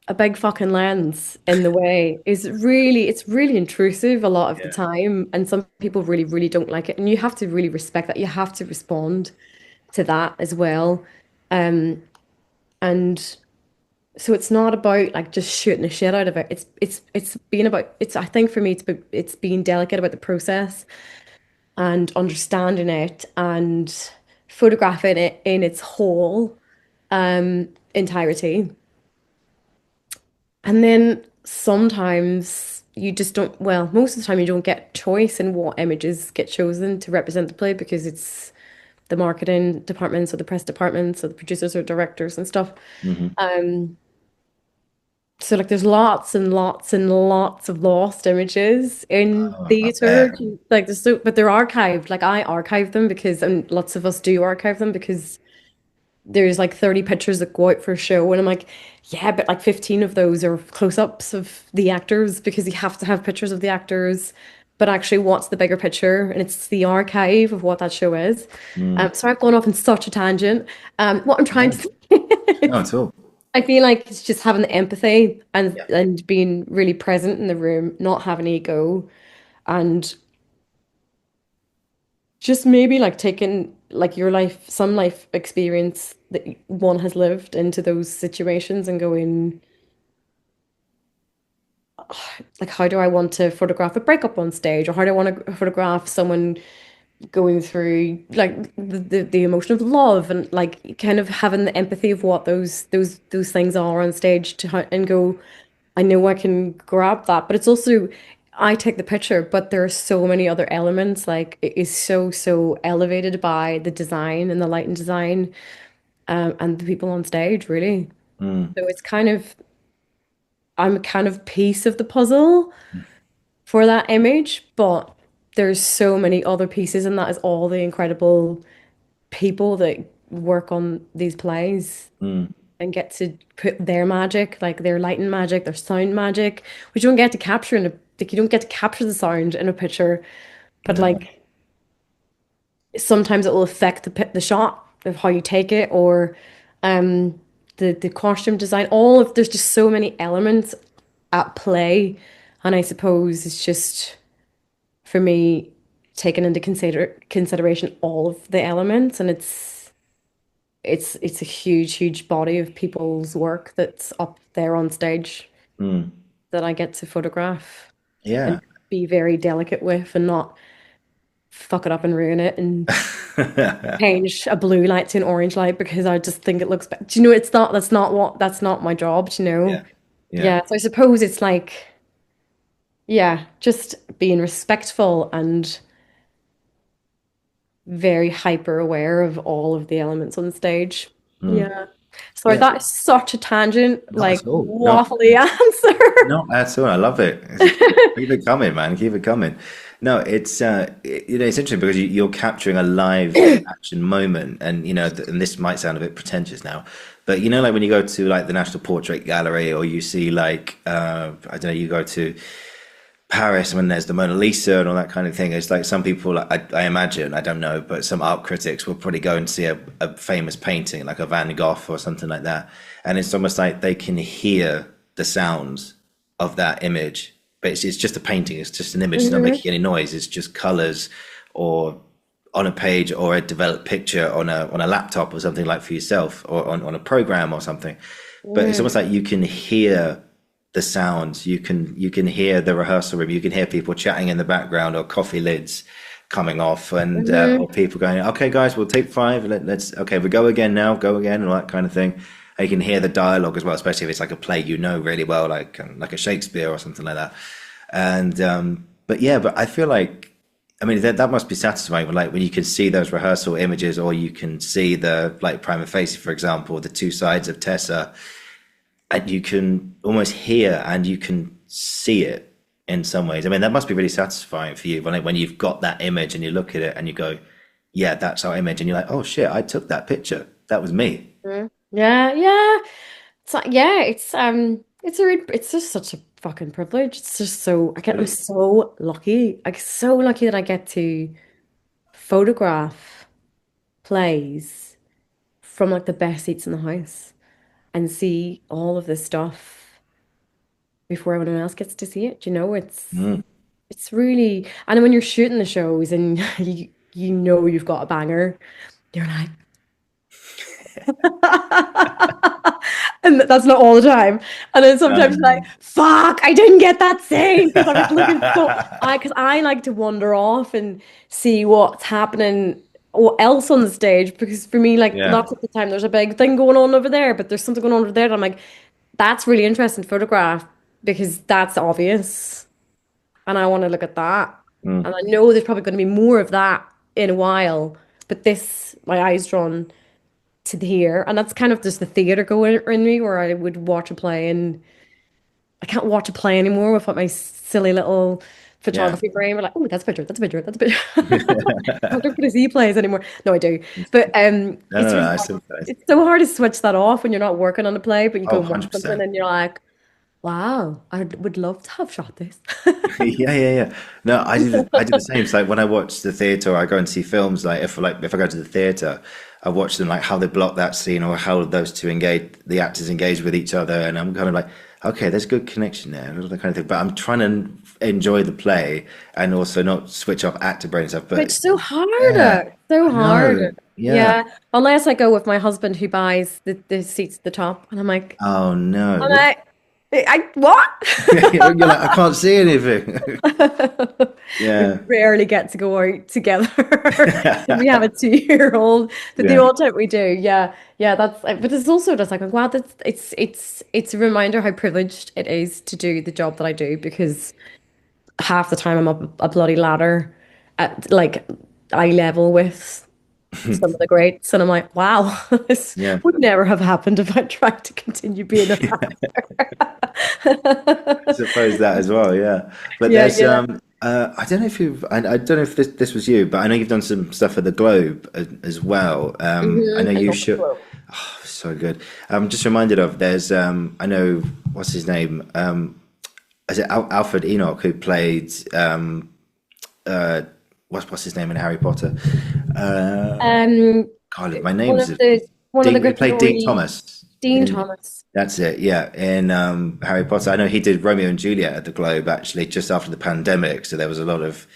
a big fucking lens in the way is really it's really intrusive a lot of the Yeah. time and some people really really don't like it and you have to really respect that you have to respond to that as well and so it's not about like just shooting the shit out of it. It's being about it's I think for me it's being delicate about the process and understanding it and photographing it in its whole entirety. And then sometimes you just don't, well, most of the time you don't get choice in what images get chosen to represent the play because it's the marketing departments or the press departments or the producers or directors and stuff. Hmm. So like there's lots and lots and lots of lost images in Oh, I theater. bet. Like there's so but they're archived. Like I archive them because and lots of us do archive them because there's like 30 pictures that go out for a show and I'm like, yeah, but like 15 of those are close-ups of the actors because you have to have pictures of the actors. But actually what's the bigger picture? And it's the archive of what that show is. Mm. So I've gone off on such a tangent. What I'm trying No, to say not at all. I feel like it's just having the empathy and Yeah. being really present in the room, not having ego, and just maybe like taking like your life, some life experience that one has lived into those situations and going, like, how do I want to photograph a breakup on stage, or how do I want to photograph someone going through like the emotion of love and like kind of having the empathy of what those things are on stage and go, I know I can grab that, but it's also I take the picture, but there are so many other elements. Like it is so elevated by the design and the light and design, and the people on stage, really. Mm. So it's kind of I'm a kind of piece of the puzzle for that image, but there's so many other pieces, and that is all the incredible people that work on these plays Mm. and get to put their magic, like their lighting magic, their sound magic, which you don't get to capture in a like you don't get to capture the sound in a picture, but No. like sometimes it will affect the shot of how you take it or um the costume design. All of there's just so many elements at play, and I suppose it's just for me taking into consideration all of the elements, and it's a huge body of people's work that's up there on stage Mm. that I get to photograph and Yeah. be very delicate with and not fuck it up and ruin it and change a blue light to an orange light because I just think it looks better. Do you know, it's not that's not my job, do you know? Yeah. Yeah. Yeah, so I suppose it's like, yeah, just being respectful and very hyper aware of all of the elements on stage. Mm. Yeah. Sorry, Yeah. that is such a tangent, Not like at all. No, waffly answer. not at all. I love it. Keep it coming, man. Keep it coming. No, it's interesting because you're capturing a live action moment, and and this might sound a bit pretentious now, but like when you go to like the National Portrait Gallery, or you see like I don't know, you go to Paris when there's the Mona Lisa and all that kind of thing. It's like some people, like, I imagine, I don't know, but some art critics will probably go and see a famous painting, like a Van Gogh or something like that. And it's almost like they can hear the sounds of that image, but it's just a painting. It's just an image. It's not Mhm. making any noise. It's just colors or on a page or a developed picture on a laptop or something like for yourself or on a program or something. But it's Mm. almost like you can hear the sounds. You can hear the rehearsal room. You can hear people chatting in the background or coffee lids. coming off, and Hmm. or people going, okay, guys, we'll take five. Let's okay, we go again now, go again, and all that kind of thing. And you can hear the dialogue as well, especially if it's like a play you know really well, like a Shakespeare or something like that. And but yeah, but I feel like I mean that must be satisfying, like when you can see those rehearsal images, or you can see the like Prima Facie, for example, the two sides of Tessa, and you can almost hear and you can see it in some ways. I mean, that must be really satisfying for you when you've got that image and you look at it and you go, yeah, that's our image, and you're like, oh shit, I took that picture. That was me. Yeah, yeah. Yeah, it's just such a fucking privilege. It's just so I'm Really? so lucky. I'm so lucky that I get to photograph plays from like the best seats in the house and see all of this stuff before everyone else gets to see it. You know, Mm. it's really, and when you're shooting the shows and you know you've got a banger, you're like, and that's not all the time. And then sometimes you're like, Um, fuck, I didn't get that scene because I was looking because I like to wander off and see what's happening what else on the stage. Because for me, like yeah. lots of the time, there's a big thing going on over there, but there's something going on over there. And I'm like, that's really interesting to photograph because that's obvious. And I want to look at that. Mm. And I know there's probably going to be more of that in a while. But this, my eyes drawn to here, and that's kind of just the theater going in me where I would watch a play, and I can't watch a play anymore without my silly little Yeah. photography brain. We're like, oh, that's a picture, that's a picture, that's a picture. I don't really see plays anymore. No, I do, but No, it's no, no, really I hard. sympathize. It's so hard to switch that off when you're not working on a play, but you Oh, go and watch something 100%. and you're like, wow, I would love to have shot this. Yeah, yeah, yeah. No, I do the same. It's like when I watch the theater, or I go and see films. If I go to the theater, I watch them like how they block that scene, or how those two engage, the actors engage with each other, and I'm kind of like, okay, there's good connection there, and all that kind of thing. But I'm trying to enjoy the play and also not switch off actor brain stuff. But it's But so hard, yeah, so I know. hard. Yeah. Yeah, unless I go with my husband who buys the seats at the top, and Oh I'm no. like, I what? You're like, I can't see anything. We Yeah. rarely get to go out together. We have a 2-year-old, but the Yeah. old time we do. Yeah, yeah. But it's also just like, wow, that's it's a reminder how privileged it is to do the job that I do because half the time I'm up a bloody ladder at like eye level with some of the greats, and I'm like, wow, this Yeah. would never have happened if I tried to continue being a I suppose that as well, yeah. But yeah, there's yeah. I don't know if I don't know if this was you, but I know you've done some stuff at the Globe as well. I know I you love the should. flow. Oh, so good. I'm just reminded of there's I know what's his name, is it Alfred Enoch who played uh what's his name in Harry Potter? Uh Um, God, my one name's of the one of the Dean. He played Dean Gryffindor Thomas. Dean Thomas. That's it, yeah. In Harry Potter, I know he did Romeo and Juliet at the Globe actually just after the pandemic. So there was a lot of,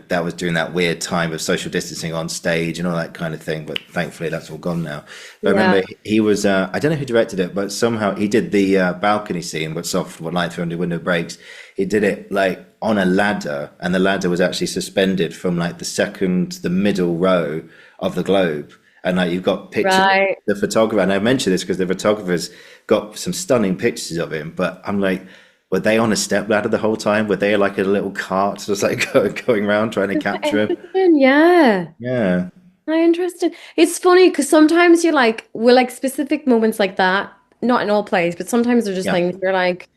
that was during that weird time of social distancing on stage and all that kind of thing. But thankfully, that's all gone now. But I Yeah, remember he was, I don't know who directed it, but somehow he did the balcony scene, but soft, what light through under window breaks. He did it like on a ladder, and the ladder was actually suspended from like the middle row of the Globe. And like you've got pictures of right. the photographer, and I mention this because the photographer's got some stunning pictures of him. But I'm like, were they on a step ladder the whole time? Were they like a little cart just like going around trying to capture him? Interesting. Yeah. Yeah, Interesting. It's funny because sometimes you're like, well, like specific moments like that, not in all plays, but sometimes they're just yeah, things you're like,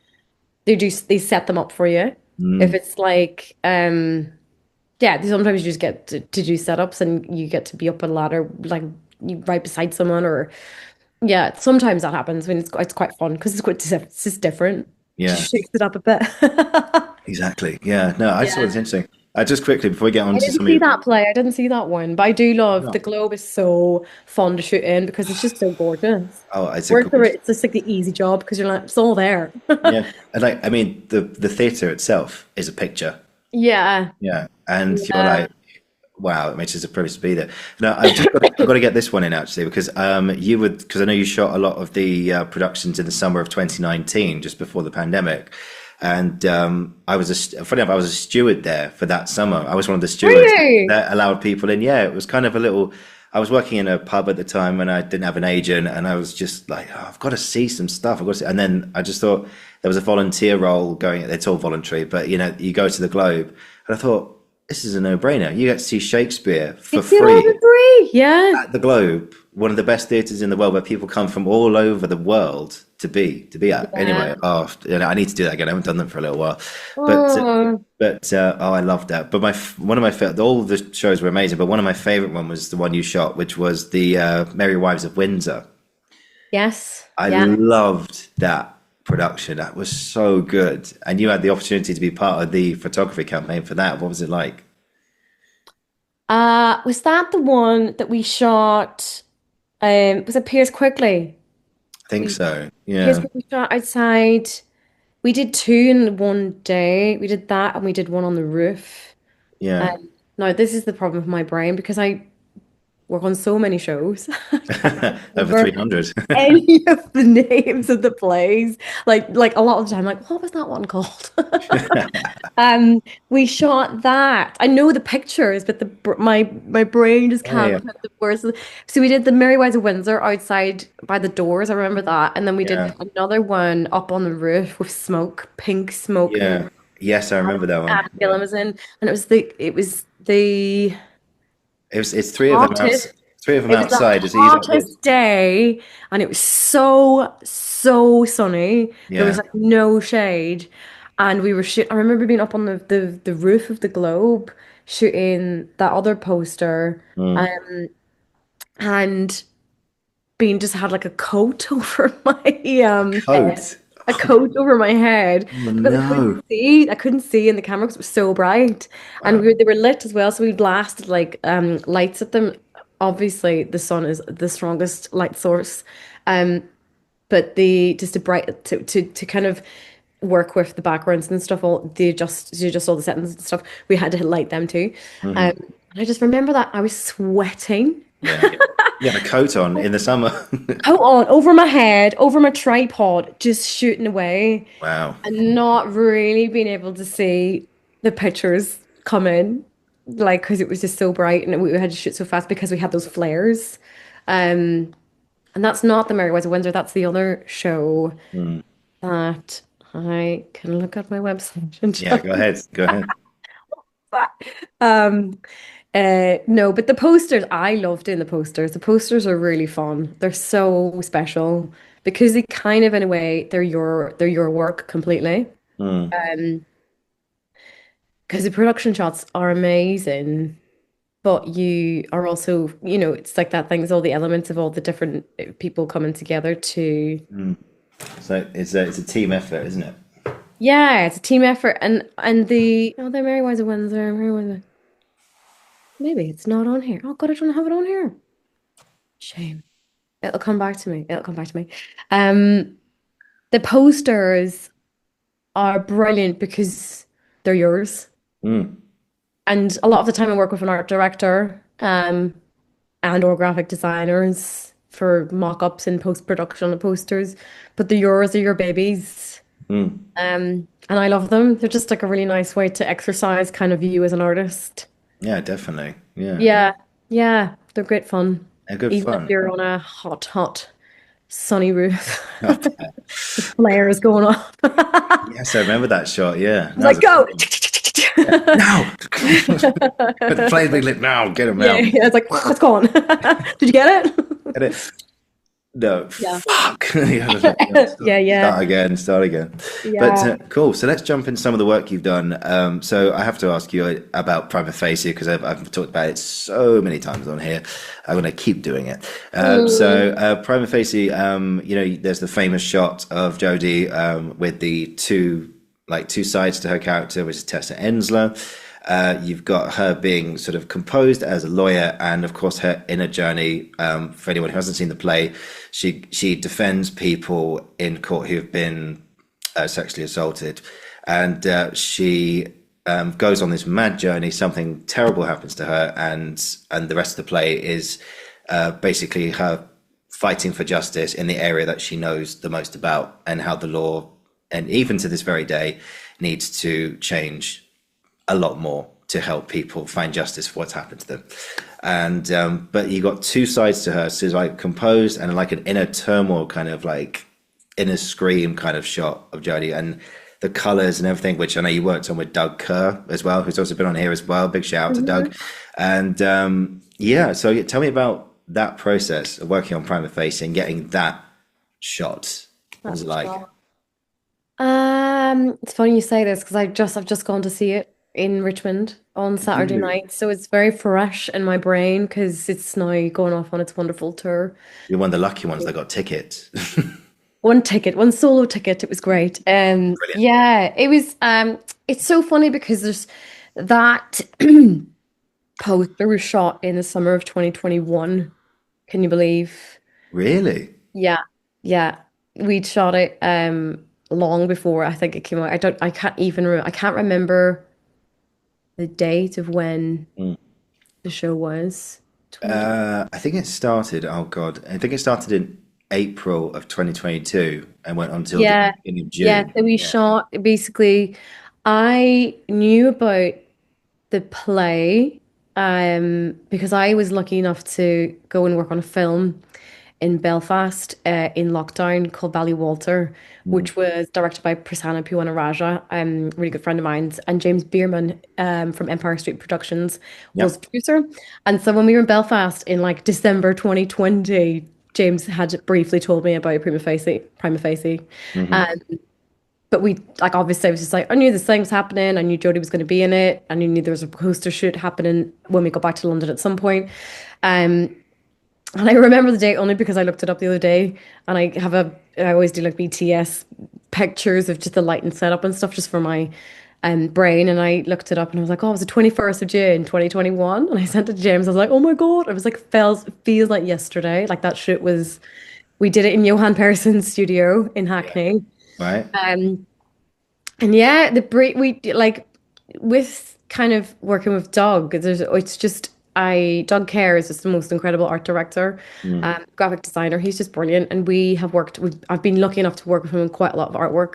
they set them up for you. If mm, it's like, yeah, sometimes you just get to do setups and you get to be up a ladder, like you right beside someone, or yeah, sometimes that happens when it's quite fun because it's just different. yeah, Just shakes it up a bit. exactly. Yeah, no, I just thought it was Yeah. interesting. Just quickly before we get on I to didn't some of see your, that play. I didn't see that one, but I do love oh, the Globe is so fun to shoot in because it's just so gorgeous. oh, it's a Whereas gorgeous. it's just like the easy job because you're like, it's all there. Yeah, and like I mean, the theater itself is a picture. Yeah. Yeah, and you're Yeah. like, wow, it makes it a privilege to be there. No, I've got to get this one in actually because because I know you shot a lot of the productions in the summer of 2019, just before the pandemic. And funny enough, I was a steward there for that summer. I was one of the Are stewards you? that allowed people in. Yeah, it was kind of a little. I was working in a pub at the time and I didn't have an agent, and I was just like, oh, I've got to see some stuff. I've got to see. And then I just thought there was a volunteer role going. It's all voluntary, but you go to the Globe, and I thought this is a no-brainer. You get to see Shakespeare for It's the all free the three. Yeah. at the Globe, one of the best theatres in the world, where people come from all over the world to be at. Yeah. Anyway, I need to do that again. I haven't done them for a little while, but Oh, I loved that. But one of my all the shows were amazing, but one of my favorite one was the one you shot, which was the Merry Wives of Windsor. yes. I Yeah. loved that production. That was so good, and you had the opportunity to be part of the photography campaign for that. What was it like? Was that the one that we shot? Was it Piers Quickly? I think We so. Piers Yeah, Quickly shot outside. We did two in one day. We did that and we did one on the roof. yeah. Now this is the problem with my brain because I work on so many shows. I can't Over remember 300. any of the names of the plays. Like a lot of the time, like, what was that one called? We shot that. I know the pictures, but my brain just Yeah, can't yeah, put the words. So we did the Merry Wives of Windsor outside by the doors. I remember that, and then we did yeah, another one up on the roof with smoke, pink smoke, and yeah. Yes, I remember that one. Adam Yeah. Gillan was in, and it was the It's three of them hottest. outside. Three of them It was the outside. Is he's like this? hottest day, and it was so sunny. There was Yeah. like no shade, and we were shoot. I remember being up on the roof of the Globe shooting that other poster, Mm. um, and being just had like a coat over my head, Coat. a coat over my head Oh, because no. I couldn't see in the camera because it was so bright, and Wow. they were lit as well, so we blasted like lights at them. Obviously, the sun is the strongest light source, um, but the just to bright to kind of work with the backgrounds and stuff, all you just all the settings and stuff. We had to light them too, Hmm. and I just remember that I was sweating. Yeah. You had a coat on in the summer. Coat on over my head, over my tripod, just shooting away Wow. and not really being able to see the pictures come in, like because it was just so bright and we had to shoot so fast because we had those flares. Um, and that's not the Merry Wives of Windsor. That's the other show Mm. that I can look at my website and Yeah, show go ahead. Go ahead. that. Um, no, but the posters, I love doing the posters. The posters are really fun. They're so special because they kind of, in a way, they're your work completely. Mm. Um, because the production shots are amazing, but you are also, it's like that thing, it's all the elements of all the different people coming together to, Mm. So it's a team effort, isn't it? yeah, it's a team effort. And the Merry Wives of Windsor, Merry Wives of, maybe it's not on here. Oh God, I don't have it on here. Shame. It'll come back to me. It'll come back to me. Um, the posters are brilliant because they're yours. Mm. And a lot of the time I work with an art director, and or graphic designers for mock-ups and post-production of posters, but the yours are your babies. Mm. And I love them. They're just like a really nice way to exercise kind of you as an artist. Yeah, definitely. Yeah. Yeah, yeah, they're great fun. A good Even if fun. you're on a hot, sunny roof, the flare is going off. Yes, I remember that shot. Yeah. It's That was like, a fun go! one. Now! The flames being lit now. Get him Yeah, out. yeah, it's like, what's going? Did you get it? Get it. No, Yeah. fuck. Start Yeah, yeah, again, start again. But yeah. cool. So let's jump into some of the work you've done. So I have to ask you about Prima Facie because I've talked about it so many times on here. I'm going to keep doing it. Prima Facie, there's the famous shot of Jodie with the two sides to her character, which is Tessa Ensler. You've got her being sort of composed as a lawyer, and of course her inner journey. For anyone who hasn't seen the play, she defends people in court who have been sexually assaulted, and she goes on this mad journey. Something terrible happens to her, and the rest of the play is basically her fighting for justice in the area that she knows the most about, and how the law and even to this very day, needs to change a lot more to help people find justice for what's happened to them. And but you got two sides to her. So it's like composed and like an inner turmoil, kind of like inner scream kind of shot of Jodie, and the colors and everything, which I know you worked on with Doug Kerr as well, who's also been on here as well. Big shout out to Doug. And yeah, so tell me about that process of working on Prima Facie and getting that shot. What was it like? It's funny you say this because I've just gone to see it in Richmond on Saturday You, night, so it's very fresh in my brain because it's now going off on its wonderful tour. you're one of the lucky ones that got tickets. One ticket, one solo ticket. It was great. Brilliant. Yeah, it was. It's so funny because there's that poster was shot in the summer of 2021. Can you believe? Really? Yeah, yeah. We'd shot it long before I think it came out. I can't even I can't remember the date of when the show was. 20, I think it started, oh God, I think it started in April of 2022 and went until the yeah, beginning of yeah. June. So we Yeah. shot basically. I knew about the play because I was lucky enough to go and work on a film in Belfast in lockdown called Walter, Mm. which was directed by Prasanna Puwanaraja, a really good friend of mine, and James Bierman from Empire Street Productions was Yep. producer. And so when we were in Belfast in like December 2020, James had briefly told me about Prima Facie, Prima Facie. Hmm. But we like obviously I was just like I knew this thing was happening. I knew Jodie was going to be in it. I knew there was a poster shoot happening when we got back to London at some point. Um, and I remember the date only because I looked it up the other day, and I always do like BTS pictures of just the light and setup and stuff just for my brain. And I looked it up and I was like, oh, it was the 21st of June, 2021. And I sent it to James. I was like, oh my God. I was like, feels like yesterday. Like that shoot was, we did it in Johan Persson's studio in Yeah. Hackney. Right. Um, and yeah, the break we like with kind of working with Doug. It's just Doug Kerr is just the most incredible art director, Mm. graphic designer. He's just brilliant, and we have worked. I've been lucky enough to work with him on quite a lot of artwork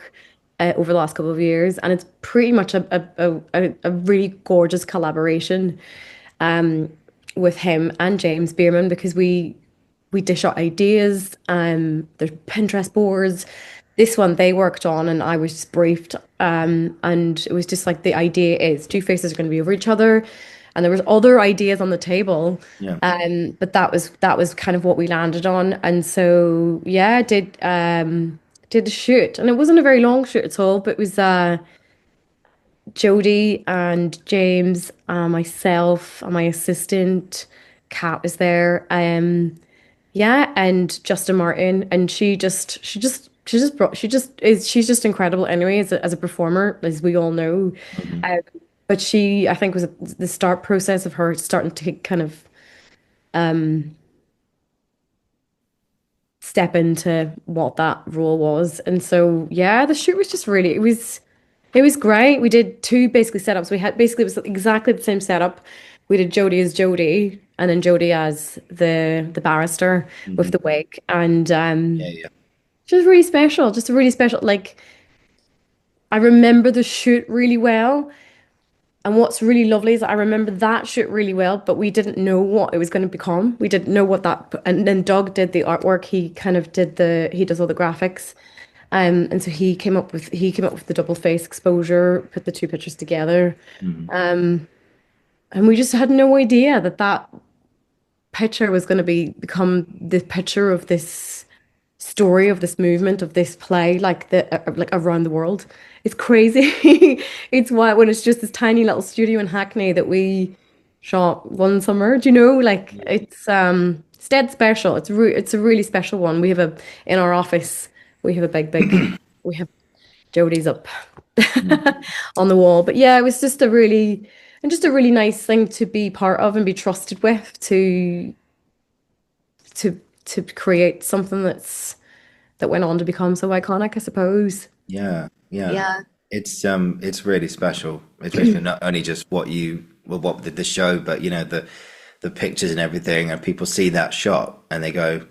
over the last couple of years, and it's pretty much a really gorgeous collaboration with him and James Bierman because we dish out ideas. There's Pinterest boards. This one they worked on, and I was just briefed. And it was just like the idea is two faces are going to be over each other, and there was other ideas on the table. Yeah. But that was kind of what we landed on, and so yeah, did the shoot, and it wasn't a very long shoot at all, but it was Jodie and James, myself, and my assistant, Kat was there. Yeah, and Justin Martin, and she's just incredible anyway as a performer, as we all know. Hmm. Um, but I think, was the start process of her starting to kind of step into what that role was. And so, yeah, the shoot was just really, it was great. We did two basically setups. We had basically it was exactly the same setup. We did Jodie as Jodie, and then Jodie as the barrister with Hmm. the wig, and Yeah. Yeah. just really special, just a really special. Like I remember the shoot really well, and what's really lovely is that I remember that shoot really well, but we didn't know what it was going to become. We didn't know what that, and then Doug did the artwork. He kind of he does all the graphics. And so he came up with the double face exposure, put the two pictures together. Hmm. And we just had no idea that that picture was going to become the picture of this story, of this movement, of this play, like around the world. It's crazy. It's why when it's just this tiny little studio in Hackney that we shot one summer. Do you know? Like it's dead special. It's a really special one. We have a in our office. We have a big. We have Jodie's up on the wall. But yeah, it was just a really nice thing to be part of and be trusted with to create something that went on to become so iconic, I suppose. Yeah. Yeah. Yeah. It's really special. It's basically not only just what did the show, but you know the pictures and everything, and people see that shot and they go,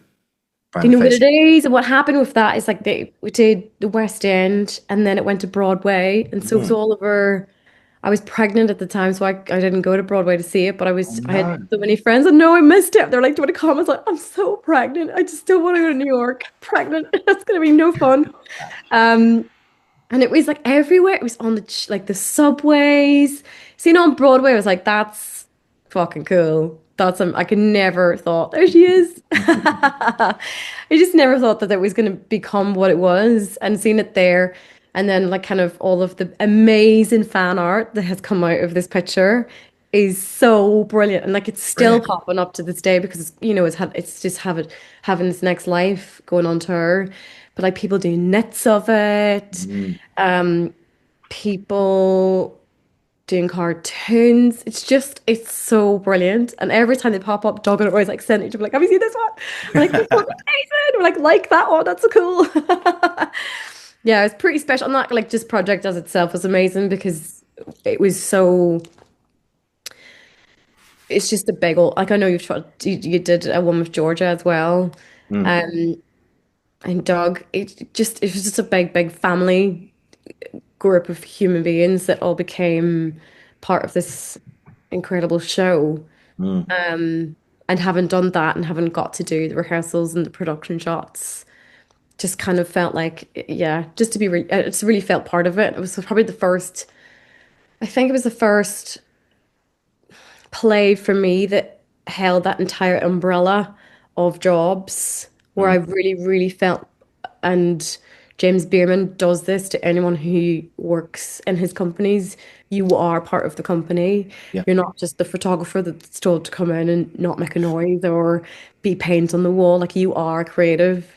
Do Find you the know what face. it is? And what happened with that is like we did the West End and then it went to Broadway. And so it was Mm. all over. I was pregnant at the time, so I didn't go to Broadway to see it, but Oh I had no. so many friends and no, I missed it. They're like, do you want to come? I was like, I'm so pregnant. I just don't want to go to New York. Pregnant. That's gonna be no fun. Um, and it was like everywhere. It was on like the subways. Seeing it on Broadway, I was like, that's fucking cool. I could never thought there she is. I just never thought that it was going to become what it was, and seeing it there, and then like kind of all of the amazing fan art that has come out of this picture is so brilliant, and like it's still Brilliant. popping up to this day because it's just having this next life going on to her, but like people do knits of it, Mm. people doing cartoons. It's so brilliant. And every time they pop up, Doug and I always like send it to me like, have you seen this one? We're like, this one's amazing. We're like that one. That's so cool. Yeah, it's pretty special. And that like just project as itself was amazing because it was so. It's just a big old like I know you did a one with Georgia as well. Mm. Um, and Doug, it was just a big family group of human beings that all became part of this incredible show. Mm. And having done that and having got to do the rehearsals and the production shots, just kind of felt like, yeah, just to be, it's really felt part of it. It was probably I think it was the first play for me that held that entire umbrella of jobs where I Mm. really felt, and James Bierman does this to anyone who works in his companies. You are part of the company. Yeah. You're not just the photographer that's told to come in and not make a noise or be paint on the wall. Like you are creative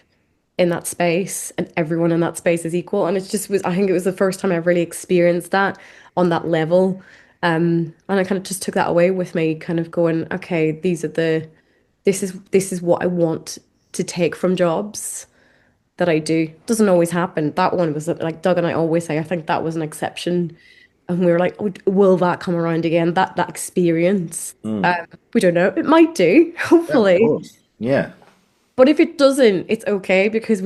in that space and everyone in that space is equal. And it just was, I think it was the first time I really experienced that on that level. And I kind of just took that away with me, kind of going, okay, this is what I want to take from jobs that I do. Doesn't always happen. That one was like Doug and I always say, I think that was an exception. And we were like, oh, will that come around again? That experience. Mm. We don't know. It might do, Yeah, of hopefully. course. Yeah. But if it doesn't, it's okay because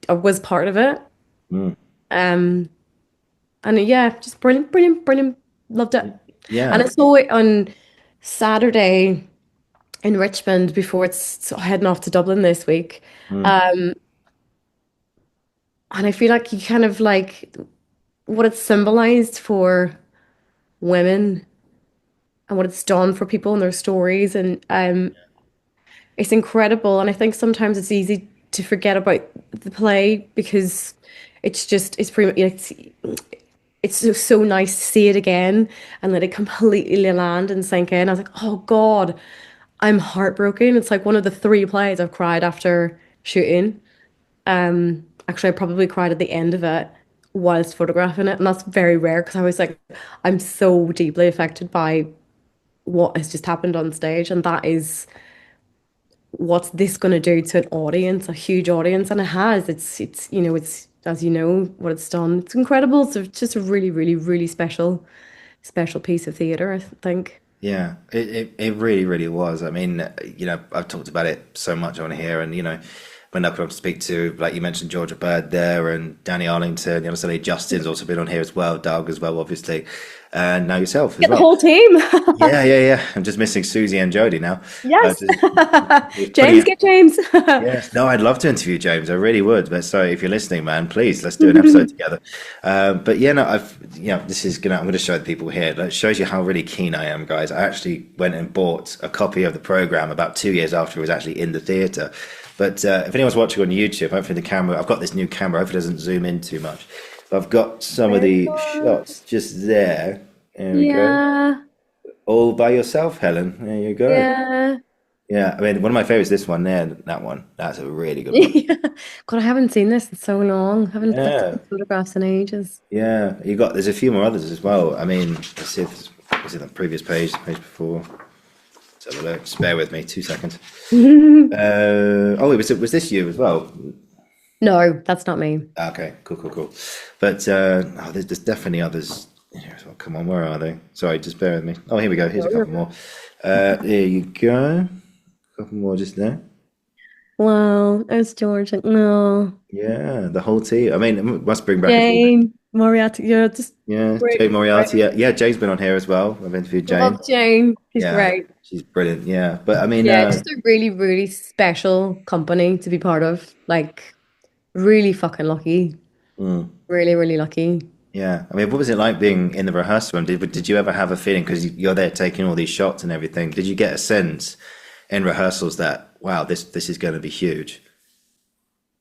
I was part of it. Mm. Um, and yeah, just brilliant. Loved it. And Yeah. I saw it on Saturday in Richmond before it's heading off to Dublin this week. Mm. Um, and I feel like you kind of like what it's symbolized for women and what it's done for people and their stories. And it's incredible. And I think sometimes it's easy to forget about the play because it's pretty it's so nice to see it again and let it completely land and sink in. I was like, oh God, I'm heartbroken. It's like one of the three plays I've cried after shooting. Actually, I probably cried at the end of it whilst photographing it, and that's very rare because I was like, I'm so deeply affected by what has just happened on stage, and that is what's this going to do to an audience, a huge audience, and it has. It's as you know what it's done. It's incredible. So it's just a really special piece of theatre, I think. Yeah, it really, really was. I mean, I've talked about it so much on here, and when I come to speak to, like you mentioned, Georgia Bird there, and Danny Arlington, Sally Justin's also been on here as well, Doug as well, obviously, and now yourself as Get the well. whole team. Yeah. I'm just missing Susie and Jodie now. Yes. Just putting James, it. get James. Yes, no, I'd love to interview James. I really would. But sorry if you're listening, man. Please, let's do an episode together. But yeah, no, this is gonna. I'm gonna show the people here. That shows you how really keen I am, guys. I actually went and bought a copy of the program about 2 years after it was actually in the theatre. But if anyone's watching on YouTube, hopefully the camera. I've got this new camera. Hopefully it doesn't zoom in too much. But I've got some of Very the good. shots just there. There we go. Yeah, All by yourself, Helen. There you go. yeah. Yeah, I mean, one of my favorites, this one there, that one. That's a really good one. Yeah. God, I haven't seen this in so long. Haven't looked at Yeah, the photographs in ages. yeah. There's a few more others as well. I mean, let's see if was it the previous page, the page before. Let's have a look. Just bear with me, 2 seconds. Oh, was this you as well? No, that's not me. Okay, cool. But there's definitely others here as well. Come on, where are they? Sorry, just bear with me. Oh, here we go. Here's a couple more. There you go. Couple more just there. Wow, it's George. Like, no. Yeah, the whole team. I mean, it must bring back a few. Jane, Moriarty, yeah, just Yeah, great, Jane Moriarty. great. Yeah, yeah, Jane's been on here as well. I've interviewed Jane. Love Jane. She's Yeah, great. she's brilliant. Yeah, but I mean, Yeah, just a really, really special company to be part of. Like, really fucking lucky. mm, Really, really lucky. yeah. I mean, what was it like being in the rehearsal room? Did you ever have a feeling because you're there taking all these shots and everything? Did you get a sense in rehearsals that wow, this is going to be huge?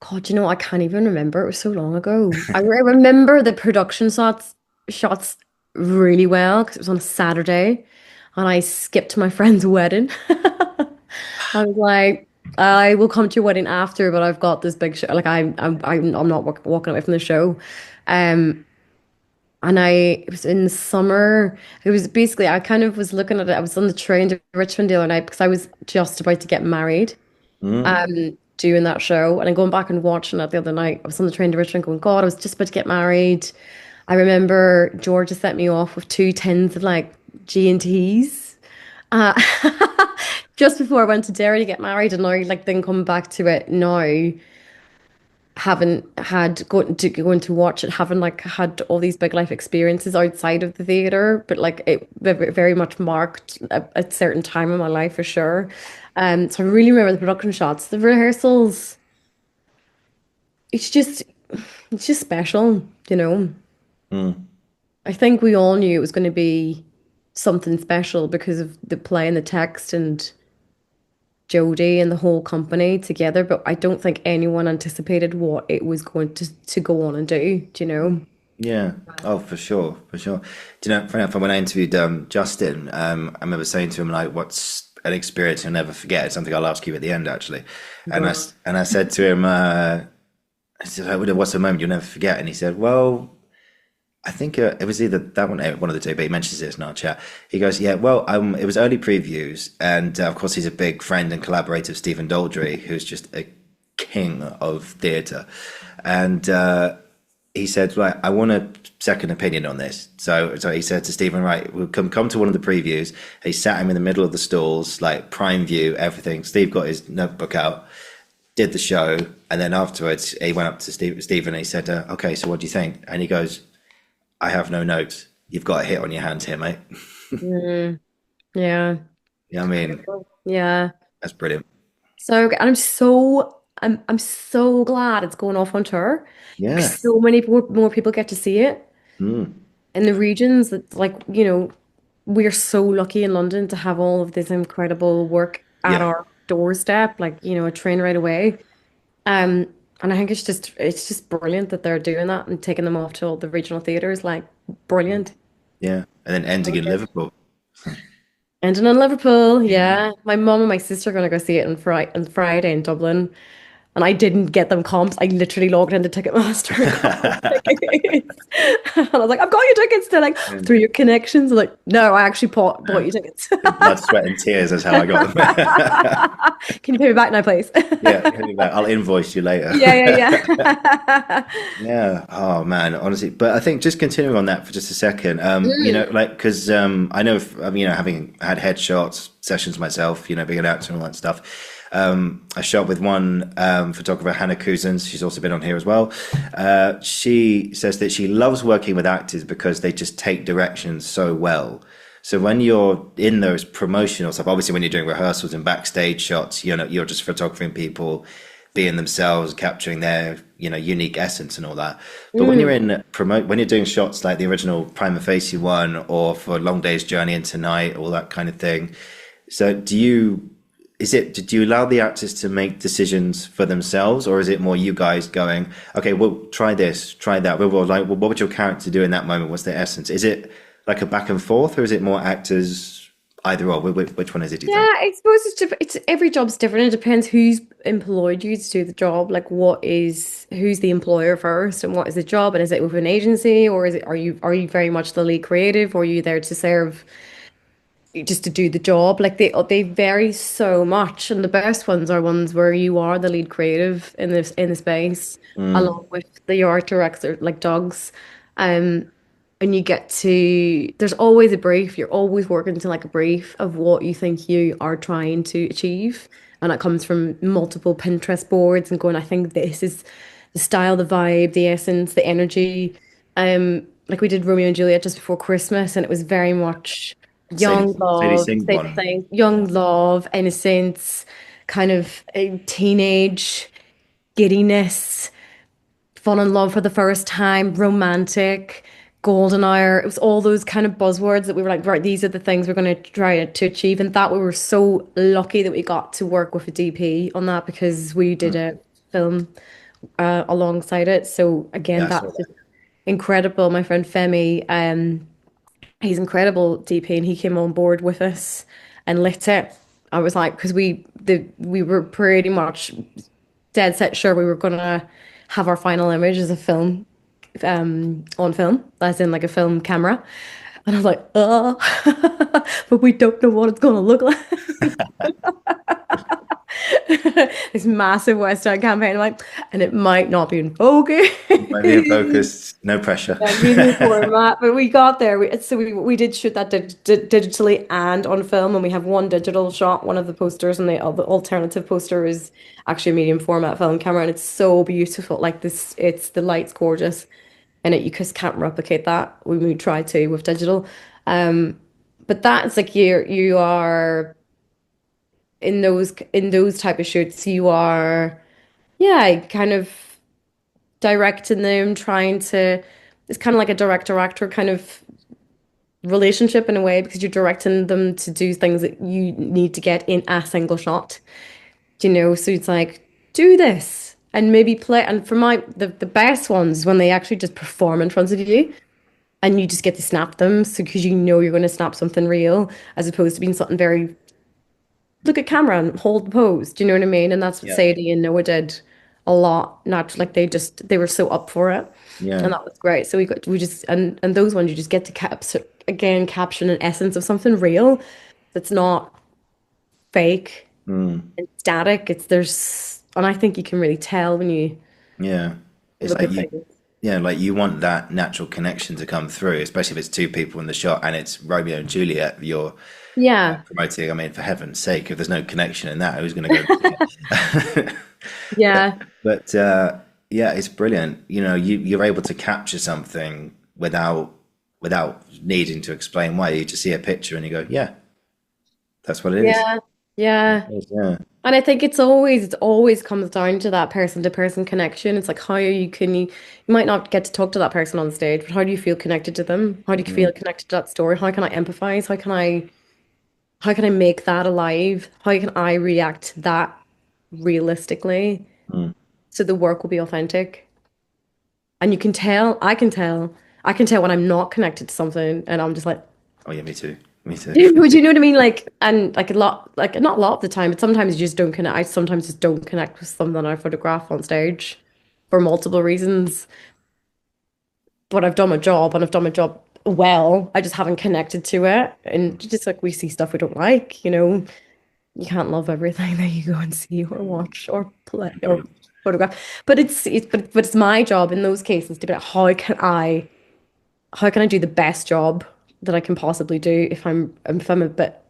God, I can't even remember. It was so long ago. I remember the production shots really well because it was on a Saturday and I skipped my friend's wedding. I was like, I will come to your wedding after, but I've got this big show. Like I'm not walking away from the show. Um, and it was in the summer. It was basically, I kind of was looking at it. I was on the train to Richmond the other night because I was just about to get married, Mm, doing that show. And I'm going back and watching it the other night. I was on the train to Richmond going, God, I was just about to get married. I remember Georgia sent me off with 2 tins of like G&Ts. Uh, just before I went to Derry to get married, and now like then come back to it now, haven't had going to watch it, having like had all these big life experiences outside of the theater, but like it very much marked a certain time in my life for sure. So I really remember the production shots, the rehearsals. It's just it's just special, you know. mm. I think we all knew it was going to be something special because of the play and the text and Jodie and the whole company together, but I don't think anyone anticipated what it was going to go on and do, Yeah. Oh, for sure, for sure. Do you know, funny enough, when I interviewed Justin, I remember saying to him like, "What's an experience you'll never forget?" It's something I'll ask you at the end, actually. And I said to him, I said, "Like, what's a moment you'll never forget?" And he said, "Well, I think it was either that one of the two, but he mentions this in our chat. He goes, yeah, well, it was early previews, and of course he's a big friend and collaborator of Stephen Daldry, who's just a king of theatre, and he said, right, I want a second opinion on this. So he said to Stephen, right, we'll come to one of the previews. He sat him in the middle of the stalls, like prime view, everything. Steve got his notebook out, did the show, and then afterwards he went up to Stephen and he said, okay, so what do you think? And he goes, I have no notes. You've got a hit on your hands here, mate. Mm, yeah. Yeah, I mean, Yeah. that's brilliant. So and I'm so glad it's going off on tour because Yeah. so many more people get to see it Mm. in the regions that like, we're so lucky in London to have all of this incredible work at Yeah. our doorstep, like, a train right away. Um, and I think it's just brilliant that they're doing that and taking them off to all the regional theaters, like brilliant. Yeah. And then ending in Liverpool. Ending in Liverpool, Yeah. yeah. My mum and my sister are gonna go see it on Friday in Dublin. And I didn't get them comps. I literally logged into Ticketmaster and got them tickets. And I was like, I've got your tickets. They're like, And through your connections. I'm like, no, I actually bought you tickets. blood, sweat, and tears is how I got them. Can you pay me back now, please? Yeah. I'll invoice you later. Yeah, yeah, yeah. Yeah. Oh man, honestly, but I think just continuing on that for just a second, like because I know, having had headshots sessions myself, being an actor and all that stuff. I shot with one photographer, Hannah Cousins. She's also been on here as well. She says that she loves working with actors because they just take directions so well. So when you're in those promotional stuff, obviously when you're doing rehearsals and backstage shots, you're just photographing people being themselves, capturing their, unique essence and all that. But when you're in when you're doing shots like the original Prima Facie one or for Long Day's Journey into Night, all that kind of thing. So do you allow the actors to make decisions for themselves, or is it more you guys going, okay, well, try this, try that? Well, what would your character do in that moment? What's their essence? Is it like a back and forth, or is it more actors either or? Which one is it, do you Yeah, think? I suppose it's every job's different. It depends who's employed you to do the job. Like who's the employer first and what is the job? And is it with an agency or are you very much the lead creative or are you there to serve just to do the job? Like they vary so much, and the best ones are ones where you are the lead creative in the space, Mm, along with the art director, like Dogs, um, and you get to. There's always a brief. You're always working to like a brief of what you think you are trying to achieve, and it comes from multiple Pinterest boards and going, I think this is the style, the vibe, the essence, the energy. Like we did Romeo and Juliet just before Christmas, and it was very much young Sadie love, Sink same one. thing, young love, innocence, kind of a teenage giddiness, fall in love for the first time, romantic, golden hour. It was all those kind of buzzwords that we were like, right, these are the things we're going to try to achieve. And that we were so lucky that we got to work with a DP on that because we did Mm. a film alongside it. So again, Yeah, I saw that's that. just incredible. My friend Femi, he's incredible DP, and he came on board with us and lit it. I was like, because we were pretty much dead set sure we were gonna have our final image as a film, on film, as in like a film camera. And I was like, oh, but we don't know what it's gonna look like. This massive West End campaign, I'm like, and it might not be in focus. Maybe in focus, no pressure. Yeah, medium format, but we got there. We did shoot that digitally and on film, and we have one digital shot, one of the posters, and the other alternative poster is actually a medium format film camera, and it's so beautiful. Like this, it's the light's gorgeous, and you just can't replicate that when we try to with digital. But that's like you are in those type of shoots, you are yeah, kind of directing them, trying to. It's kind of like a director actor kind of relationship in a way because you're directing them to do things that you need to get in a single shot. Do you know? So it's like, do this and maybe play. And for the best ones when they actually just perform in front of you and you just get to snap them. So because you know you're going to snap something real as opposed to being something very look at camera and hold the pose. Do you know what I mean? And that's what Yeah, Sadie and Noah did a lot. Not like they were so up for it. yeah. And that was great. So we just and those ones you just get to caption an essence of something real that's not fake Mm. and static. It's there's and I think you can really tell when you Yeah. It's look like at you, things. yeah, like you want that natural connection to come through, especially if it's two people in the shot and it's Romeo and Juliet you're Yeah. promoting. I mean, for heaven's sake, if there's no connection in that, who's going to go and see it? Yeah. But yeah, it's brilliant. You know, you're able to capture something without needing to explain why. You just see a picture and you go, yeah, that's what it is. Yeah. Yeah. Yeah. And I think it always comes down to that person to person connection. It's like how you might not get to talk to that person on stage, but how do you feel connected to them? How do you Mm, feel connected to that story? How can I empathize? How can I make that alive? How can I react to that realistically mm. so the work will be authentic? And you can tell, I can tell when I'm not connected to something and I'm just like, Oh yeah, me too. Me too. would you know what I mean? Like, and like a lot, like not a lot of the time, but sometimes you just don't connect. I sometimes just don't connect with something I photograph on stage for multiple reasons. But I've done my job and I've done my job well. I just haven't connected to it. And just like we see stuff we don't like, you can't love everything that you go and see or watch or play or photograph. But but it's my job in those cases to be like, how can I do the best job that I can possibly do if I'm a bit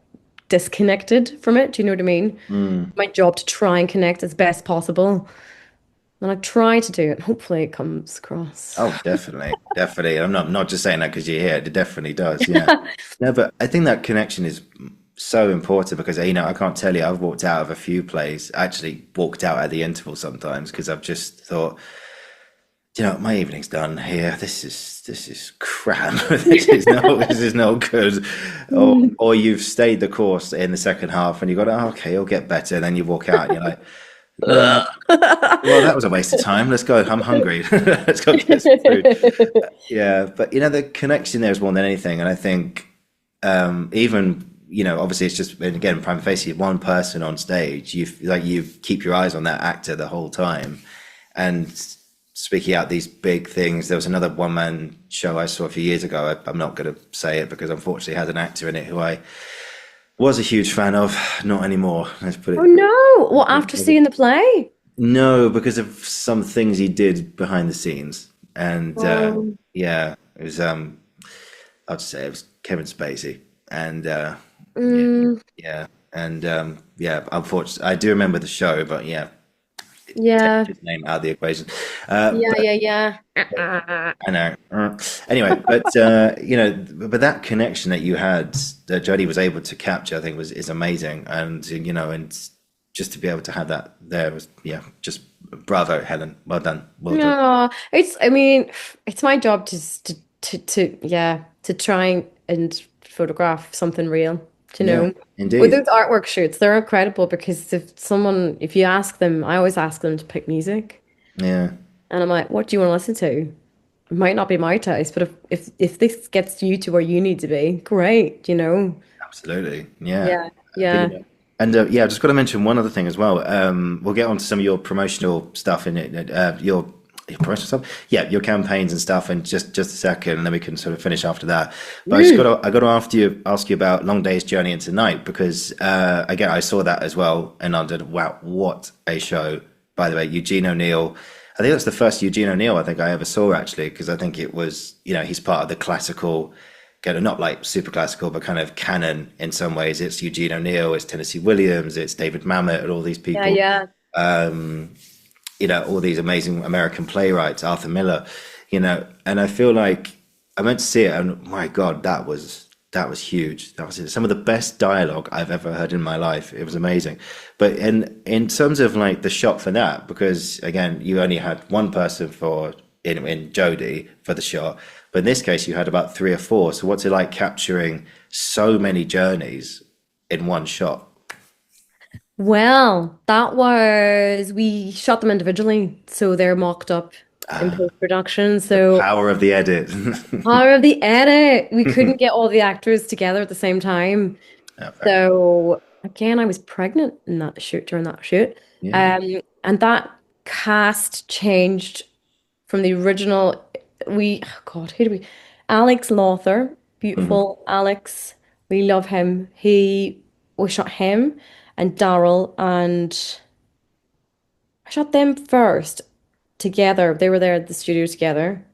disconnected from it? Do you know what I mean? Mm. My job to try and connect as best possible. And I try to do it. Hopefully it comes across. Oh, definitely, definitely. I'm not just saying that because you're here. It definitely does. Yeah. No, but I think that connection is so important because I can't tell you. I've walked out of a few plays. Actually, walked out at the interval sometimes because I've just thought, my evening's done here. This is crap. This is not good. Or you've stayed the course in the second half and you got, oh, okay, it'll get better. And then you walk out and you're like, well, that was a waste of time. Let's go. I'm hungry. Let's go get some food. Yeah, but the connection there is more than anything, and I think even obviously it's just and again prima facie one person on stage. You keep your eyes on that actor the whole time, and speaking out these big things. There was another one man show I saw a few years ago. I'm not going to say it because unfortunately it has an actor in it who I was a huge fan of. Not anymore. Let's put Oh it. no. Well, after seeing the play. No, because of some things he did behind the scenes, and Um, yeah, it was I'll just say it was Kevin Spacey, and yeah, mm, yeah, And yeah, unfortunately, I do remember the show, but yeah, take Yeah. his name out of the equation. Yeah, But yeah, yeah. I know. Anyway, but but that connection that you had, that Jodie was able to capture, I think was is amazing. And and just to be able to have that there was, yeah, just bravo, Helen. Well done. Well done. No, I mean, it's my job yeah, to try and photograph something real, Yeah, With indeed. those artwork shoots, they're incredible because if you ask them, I always ask them to pick music. Yeah, And I'm like, what do you want to listen to? It might not be my taste, but if this gets you to where you need to be, great. absolutely. Yeah. Yeah, yeah. And yeah, I've just got to mention one other thing as well. We'll get on to some of your promotional stuff in it, your promotional stuff. Yeah, your campaigns and stuff in just a second, and then we can sort of finish after that. But I got to ask you about Long Day's Journey into Night because again, I saw that as well in London. Wow, what a show! By the way, Eugene O'Neill. I think that's the first Eugene O'Neill I think I ever saw actually, because I think it was, he's part of the classical, kind of not like super classical, but kind of canon in some ways. It's Eugene O'Neill, it's Tennessee Williams, it's David Mamet, and all these Yeah, people. yeah. All these amazing American playwrights, Arthur Miller, and I feel like I went to see it, and my God, that was huge. That was some of the best dialogue I've ever heard in my life. It was amazing. But in terms of like the shot for that, because again, you only had one person in Jodie for the shot, but in this case, you had about three or four. So what's it like capturing so many journeys in one shot? Well, we shot them individually, so they're mocked up in post-production. So Power of the edit. power of the edit. We couldn't get all the actors together at the same time. Yeah, fair. So again, I was pregnant in that shoot during that shoot. Yeah. And that cast changed from the original. Oh God, who do we? Alex Lawther, Mhm. beautiful Alex. We love him. We shot him and Daryl, and I shot them first together. They were there at the studio together.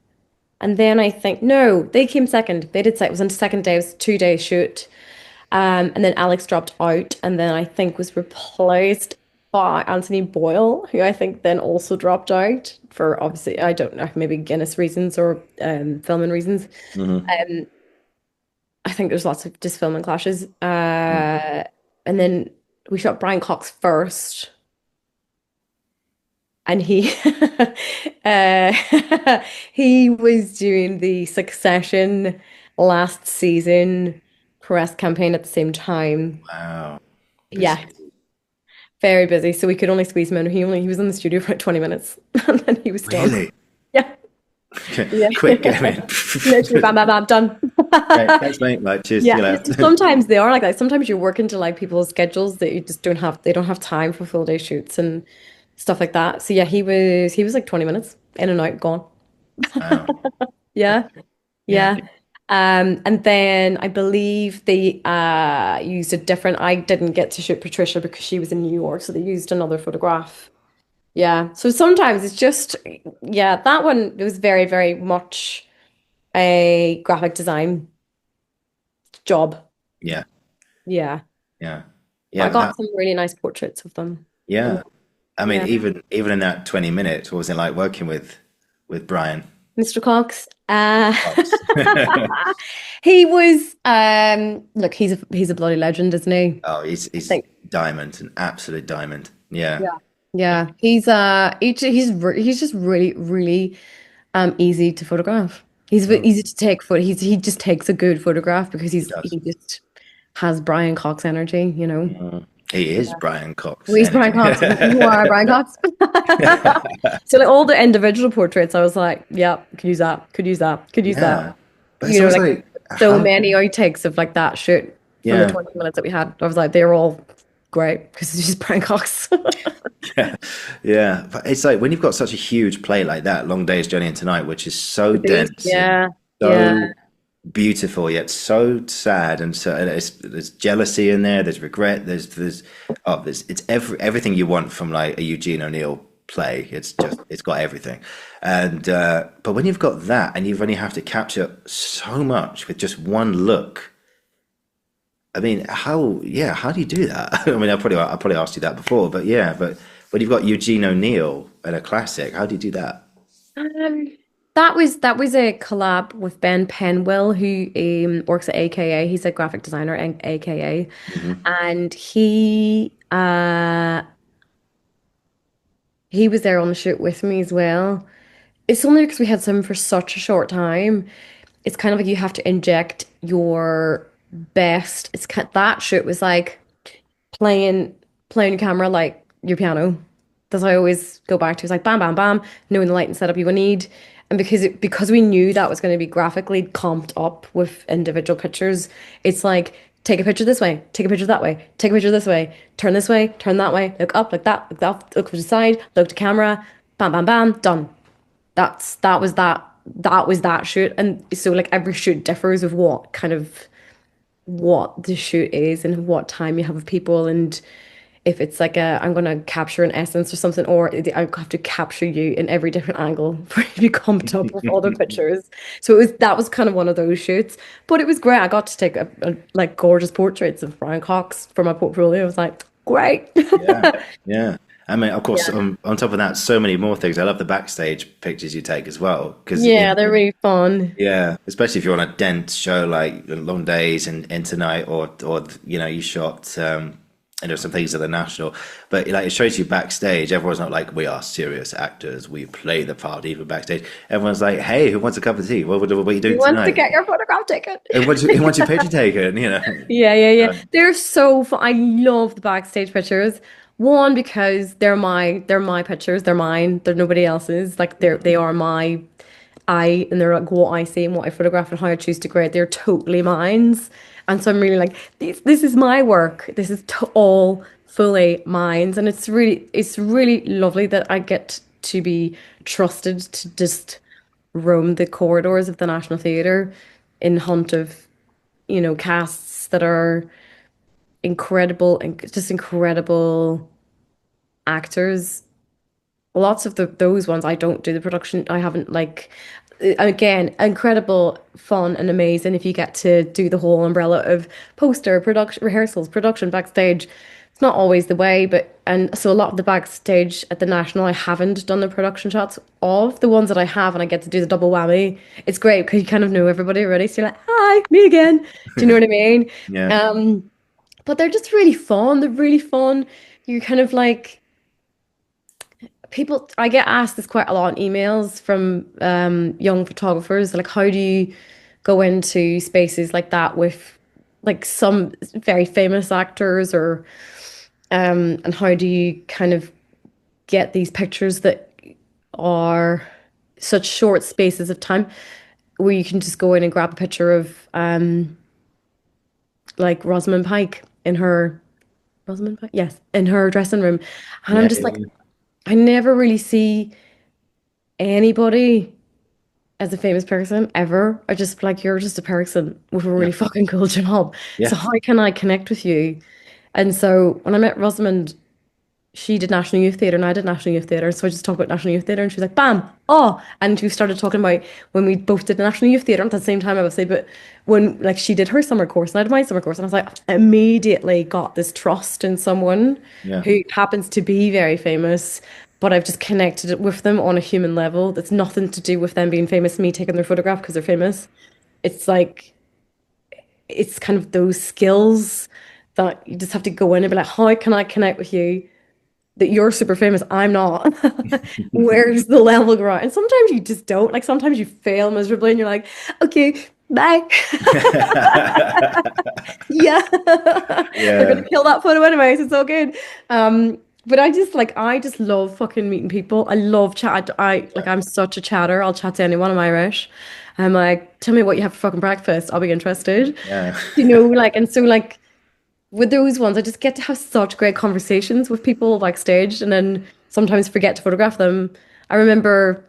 And then I think, no, they came second. They did say it was on the second day, it was a 2 day shoot. And then Alex dropped out and then I think was replaced by Anthony Boyle, who I think then also dropped out for obviously, I don't know, maybe Guinness reasons or filming reasons. Mhm. I think there's lots of just filming clashes. And then we shot Brian Cox first. And uh, he was doing the Succession last season press campaign at the same time. Wow. Yeah, Busy. very busy. So we could only squeeze him in. He was in the studio for like 20 minutes and then he was done. Really? Yeah, yeah. Quick, get him Literally, bam, in. bam, bam, done. Right, thanks, mate. Right, cheers. See Yeah, you it's just later. sometimes they are like that. Sometimes you work into like people's schedules that you just they don't have time for full day shoots and stuff like that. So yeah, he was like 20 minutes in and out, gone. Wow. Yeah. Yeah. Yeah. And then I believe they used a different I didn't get to shoot Patricia because she was in New York, so they used another photograph. Yeah. So sometimes it's just yeah, that one it was very, very much a graphic design job. Yeah. Yeah. Yeah. But I Yeah. got some really nice portraits of them. Yeah. I mean, Yeah. even in that 20 minutes, what was it like working with Brian Mr. Cox. Fox? He was look, he's a bloody legend, isn't he? Oh, I he's think. diamond, an absolute diamond. Yeah. Yeah. Yeah, he's just really really easy to photograph. Mm, Easy to take he just takes a good photograph because he does. he just has Brian Cox energy. Mm. He is Brian Cox Well, he's Brian energy. Cox. You are Brian Cox. So like all the individual portraits, I was like, yeah, could use that, could use that, could use that. Yeah. But it's almost Like like so how many outtakes of like that shoot from the yeah. 20 minutes that we had. I was like, they were all great because it's just Brian Cox. Yeah, yeah. But it's like when you've got such a huge play like that, Long Day's Journey into Night, which is so dense and Yeah, yeah, so beautiful yet so sad, and so and there's jealousy in there, there's regret, there's it's everything you want from like a Eugene O'Neill play. It's got everything, and but when you've got that and you've only have to capture so much with just one look, I mean, how do you do that? I mean, I probably asked you that before, but yeah, but when you've got Eugene O'Neill and a classic, how do you do that? Um, that was a collab with Ben Penwell, who works at AKA. He's a graphic designer at AKA, Hmm. and he was there on the shoot with me as well. It's only because we had some for such a short time. It's kind of like you have to inject your best. That shoot was like playing playing your camera like your piano. That's what I always go back to. It's like bam, bam, bam, knowing the lighting setup you would need. And because we knew that was going to be graphically comped up with individual pictures, it's like take a picture this way, take a picture that way, take a picture this way, turn that way, look up, look that, look to the side, look to camera, bam, bam, bam, done. That was that shoot. And so like every shoot differs of what the shoot is and what time you have with people, and if it's like I'm gonna capture an essence or something, or I have to capture you in every different angle for you to be comped up with other pictures. So that was kind of one of those shoots, but it was great. I got to take like gorgeous portraits of Brian Cox for my portfolio. I was like, great. Yeah, yeah. I mean, of course, Yeah. on top of that, so many more things. I love the backstage pictures you take as well, because Yeah, they're really fun. yeah, especially if you're on a dense show like Long Days and Tonight, or you shot some things at the National, but like it shows you backstage. Everyone's not like we are serious actors. We play the part even backstage. Everyone's like, hey, who wants a cup of tea? What are you Who doing wants to tonight? get your photograph taken? Who wants your picture taken? Yeah, yeah, yeah. Uh, They're so fun. I love the backstage pictures. One, because they're my pictures. They're mine. They're nobody else's. Like they are my and they're like what I see and what I photograph and how I choose to grade. They're totally mine's. And so I'm really like this is my work. This is to all fully mine's. And it's really lovely that I get to be trusted to just roam the corridors of the National Theatre in hunt of casts that are incredible and just incredible actors. Lots of those ones I don't do the production. I haven't like again, incredible fun and amazing if you get to do the whole umbrella of poster, production, rehearsals, production, backstage. It's not always the way, but and so a lot of the backstage at the National I haven't done the production shots of. The ones that I have and I get to do the double whammy. It's great because you kind of know everybody already. So you're like, hi, me again. Do you know what I mean? yeah, Um, but they're just really fun. They're really fun. You're kind of like people. I get asked this quite a lot in emails from young photographers. Like, how do you go into spaces like that with like some very famous actors, or and how do you kind of get these pictures that are such short spaces of time where you can just go in and grab a picture of like Rosamund Pike in her Rosamund Pike? Yes, in her dressing room. And I'm yeah, just like, yeah, I never really see anybody as a famous person ever. I just like, you're just a person with a yeah, really fucking cool job. So yeah. how can I connect with you? And so when I met Rosamund, she did National Youth Theatre and I did National Youth Theatre. So I just talked about National Youth Theatre and she was like, bam, oh. And we started talking about when we both did the National Youth Theatre at the same time, obviously, but when like she did her summer course and I did my summer course. And I was like, I immediately got this trust in someone Yeah. who happens to be very famous, but I've just connected it with them on a human level. That's nothing to do with them being famous, me taking their photograph because they're famous. It's like, it's kind of those skills that you just have to go in and be like, how can I connect with you? That you're super famous, I'm not. Where's the level ground? And sometimes you just don't. Like sometimes you fail miserably and you're like, okay, bye. Yeah. They're gonna Yeah. kill that photo anyways, it's all good. But I just love fucking meeting people. I love chat. I'm such a chatter. I'll chat to anyone. I'm Irish. I'm like, tell me what you have for fucking breakfast. I'll be interested. Yeah. And so like with those ones, I just get to have such great conversations with people backstage and then sometimes forget to photograph them. I remember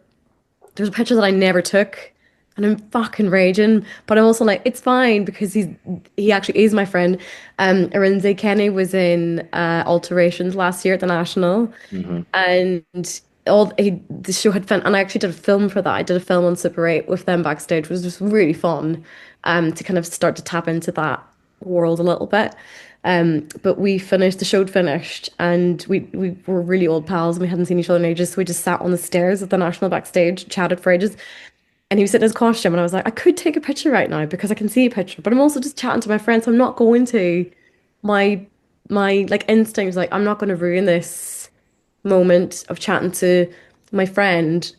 there's a picture that I never took and I'm fucking raging, but I'm also like, it's fine because he actually is my friend. Arinze Kenny was in Alterations last year at the National Hmm. and the show had fun and I actually did a film for that. I did a film on Super 8 with them backstage, which was just really fun to kind of start to tap into that world a little bit. But we finished, the show finished, and we were really old pals and we hadn't seen each other in ages. So we just sat on the stairs at the National backstage, chatted for ages. And he was sitting in his costume, and I was like, I could take a picture right now because I can see a picture, but I'm also just chatting to my friends, so I'm not going to. My like instinct was like, I'm not going to ruin this moment of chatting to my friend.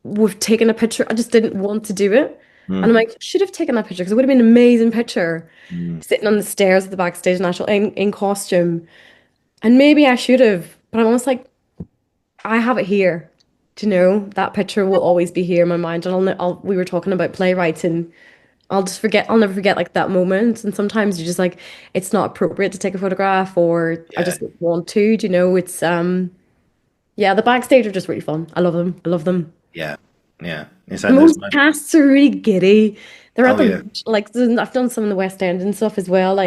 We've taken a picture. I just didn't want to do it. And I'm Mm, like, I should have taken that picture because it would have been an amazing picture mm. sitting on the stairs at the backstage national in costume. And maybe I should have, but I'm almost like, I have it here. Do you know that picture will always be here in my mind? And we were talking about playwriting. I'll just forget, I'll never forget like that moment. And sometimes you just like, it's not appropriate to take a photograph or I Yeah, just don't want to, do you know, yeah, the backstage are just really fun. I love them. I love them. yeah, yeah. It's like there's Most no. casts are really giddy. They're at Oh yeah, I've done some in the West End and stuff as well.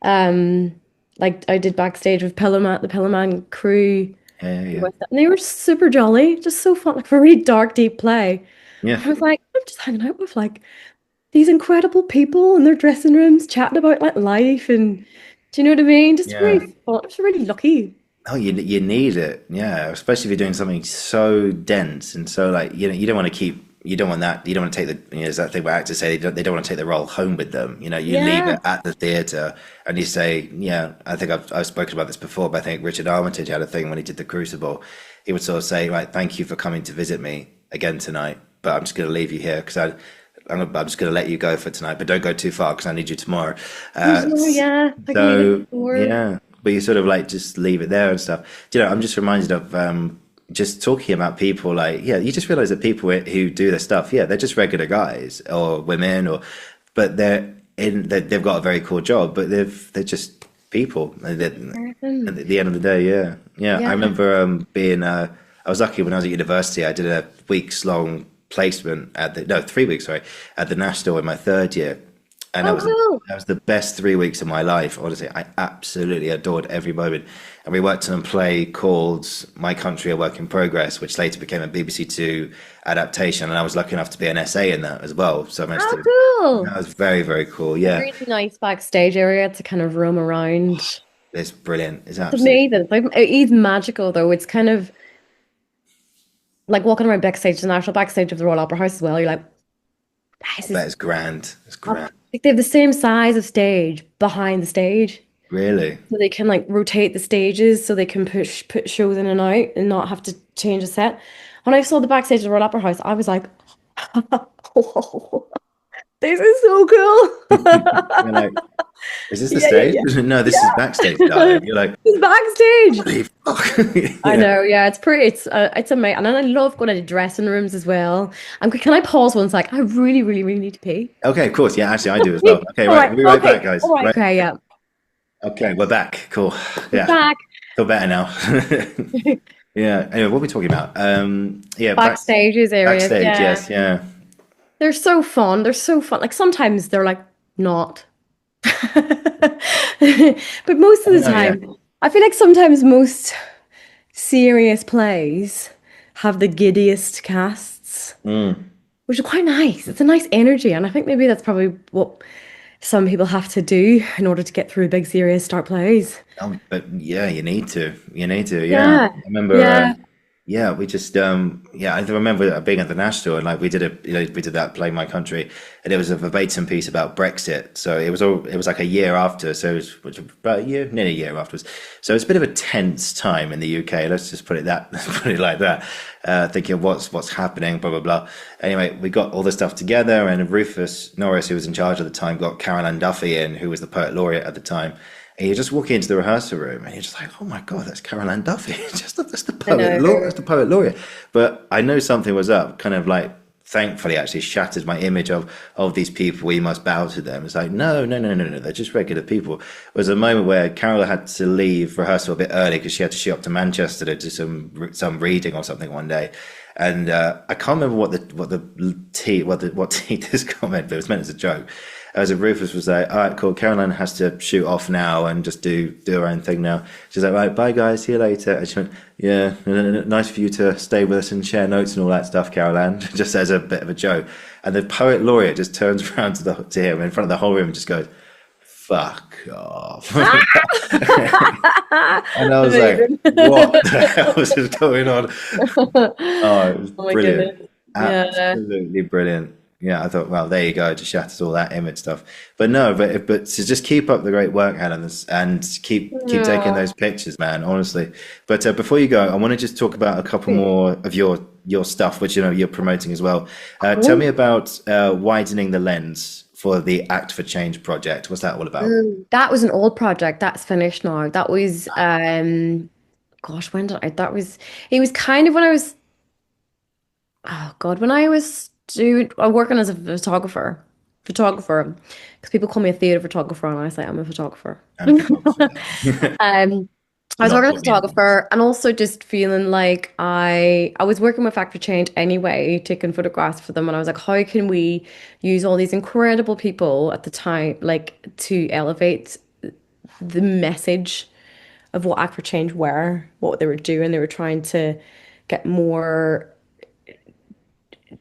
Um, like I did backstage with the Pillowman crew. yeah, yeah, yeah. With them. And they were super jolly, just so fun, like a really dark, deep play. Yeah. I was like, I'm just hanging out with like these incredible people in their dressing rooms, chatting about like life and do you know what I mean? Just Yeah. really fun. I was really lucky. Oh, you need it, yeah. Especially if you're doing something so dense and so like you don't want to keep you don't want that you don't want to take the there's that thing where actors say they don't want to take the role home with them. You leave Yeah. it at the theatre and you say, yeah. I think I've spoken about this before, but I think Richard Armitage had a thing when he did the Crucible. He would sort of say, right, thank you for coming to visit me again tonight, but I'm just going to leave you here because I'm just going to let you go for tonight, but don't go too far because I need you tomorrow. Uh, Oh, yeah. I can even so more. yeah, but you sort of like just leave it there and stuff. Do you know? I'm just reminded of just talking about people like yeah. You just realize that people who do this stuff, yeah, they're just regular guys or women, but they've got a very cool job, but they're just people. At the end of the day, yeah, yeah. I Yeah. remember being I was lucky when I was at university. I did a weeks long placement at the no 3 weeks sorry at the National in my third year, and Oh, cool. that was the best 3 weeks of my life. Honestly, I absolutely adored every moment. And we worked on a play called My Country, a Work in Progress, which later became a BBC Two adaptation. And I was lucky enough to be an essay in that as well. So I managed Oh, to. cool. That was very, very cool. Yeah, Really nice backstage area to kind of roam around. it's brilliant. It's It's absolutely. amazing. It's like it is magical though. It's kind of like walking around backstage, the national backstage of the Royal Opera House as well. You're like, I this bet is it's grand. It's up. grand. Like they have the same size of stage behind the stage. Really. So they can like rotate the stages so they can put shows in and out and not have to change a set. When I saw the backstage of the Royal Opera House, I was like, whoa, this is so You're cool. like, is this the Yeah, yeah, stage? yeah. No, this is backstage, Yeah. darling. You're like, It's backstage. holy fuck. I Yeah. know, yeah, it's amazing, and then I love going into dressing rooms as well. Can I pause one sec? I really, really, really need to pee. Okay, of course. Yeah, actually, I do as well. Okay, All right. right, We'll be right back, okay, guys. all right, Right. okay, yeah. Okay, we're back. Cool. We're Yeah, back. feel better now. Yeah. Anyway, what are we talking about? Yeah, Backstages areas, backstage. yeah. Yes. Yeah. They're so fun. They're so fun. Like sometimes they're like not. But most of Oh the no. Yeah. time, I feel like sometimes most serious plays have the giddiest casts, Mm. which is quite nice. It's a nice energy, and I think maybe that's probably what some people have to do in order to get through big serious start plays. But yeah, you need to. You need to. Yeah. Yeah, I remember. yeah. Yeah, we just yeah, I remember being at the National and like we did that play My Country, and it was a verbatim piece about Brexit. So it was like a year after, so it was about a year, nearly a year afterwards. So it's a bit of a tense time in the UK. Let's just put it that put it like that. Thinking what's happening, blah blah blah. Anyway, we got all the stuff together, and Rufus Norris, who was in charge at the time, got Caroline Duffy in, who was the poet laureate at the time. And you just walk into the rehearsal room and you're just like, oh my God, that's Caroline Duffy. That's the I poet laureate. know. That's the poet laureate. But I know something was up, kind of like thankfully actually shattered my image of these people. We must bow to them. It's like, no, no, no, no, no. They're just regular people. There was a moment where Carol had to leave rehearsal a bit early because she had to shoot up to Manchester to do some reading or something one day. And I can't remember what tea this comment, but it was meant as a joke. As a Rufus was like, all right, cool. Caroline has to shoot off now and just do her own thing now. She's like, right, bye guys, see you later. And she went, yeah, nice for you to stay with us and share notes and all that stuff, Caroline, just as a bit of a joke. And the poet laureate just turns around to him in front of the whole room and just goes, fuck off. Ah! And I was like, Amazing. what the hell is going on? Oh, it was Oh my brilliant. goodness. Yeah. Absolutely brilliant. Yeah, I thought, well, there you go, just shatters all that image stuff. But no, but to just keep up the great work, Helen, and keep taking Yeah. those pictures, man, honestly. But before you go, I want to just talk about a couple more of your stuff, which you're promoting as well. Tell me Cool. about widening the lens for the Act for Change project. What's that all about? That was an old project. That's finished now. That was gosh, when did I that was it was kind of when I was oh God, when I was doing working as a photographer, because people call me a theater photographer, and I say I'm a photographer. And a photographer. I Do was not working as put a me in the box. photographer, and also just feeling like I was working with Fact for Change anyway, taking photographs for them, and I was like, how can we use all these incredible people at the time, like to elevate the message of what Act for Change were, what they were doing. They were trying to get more,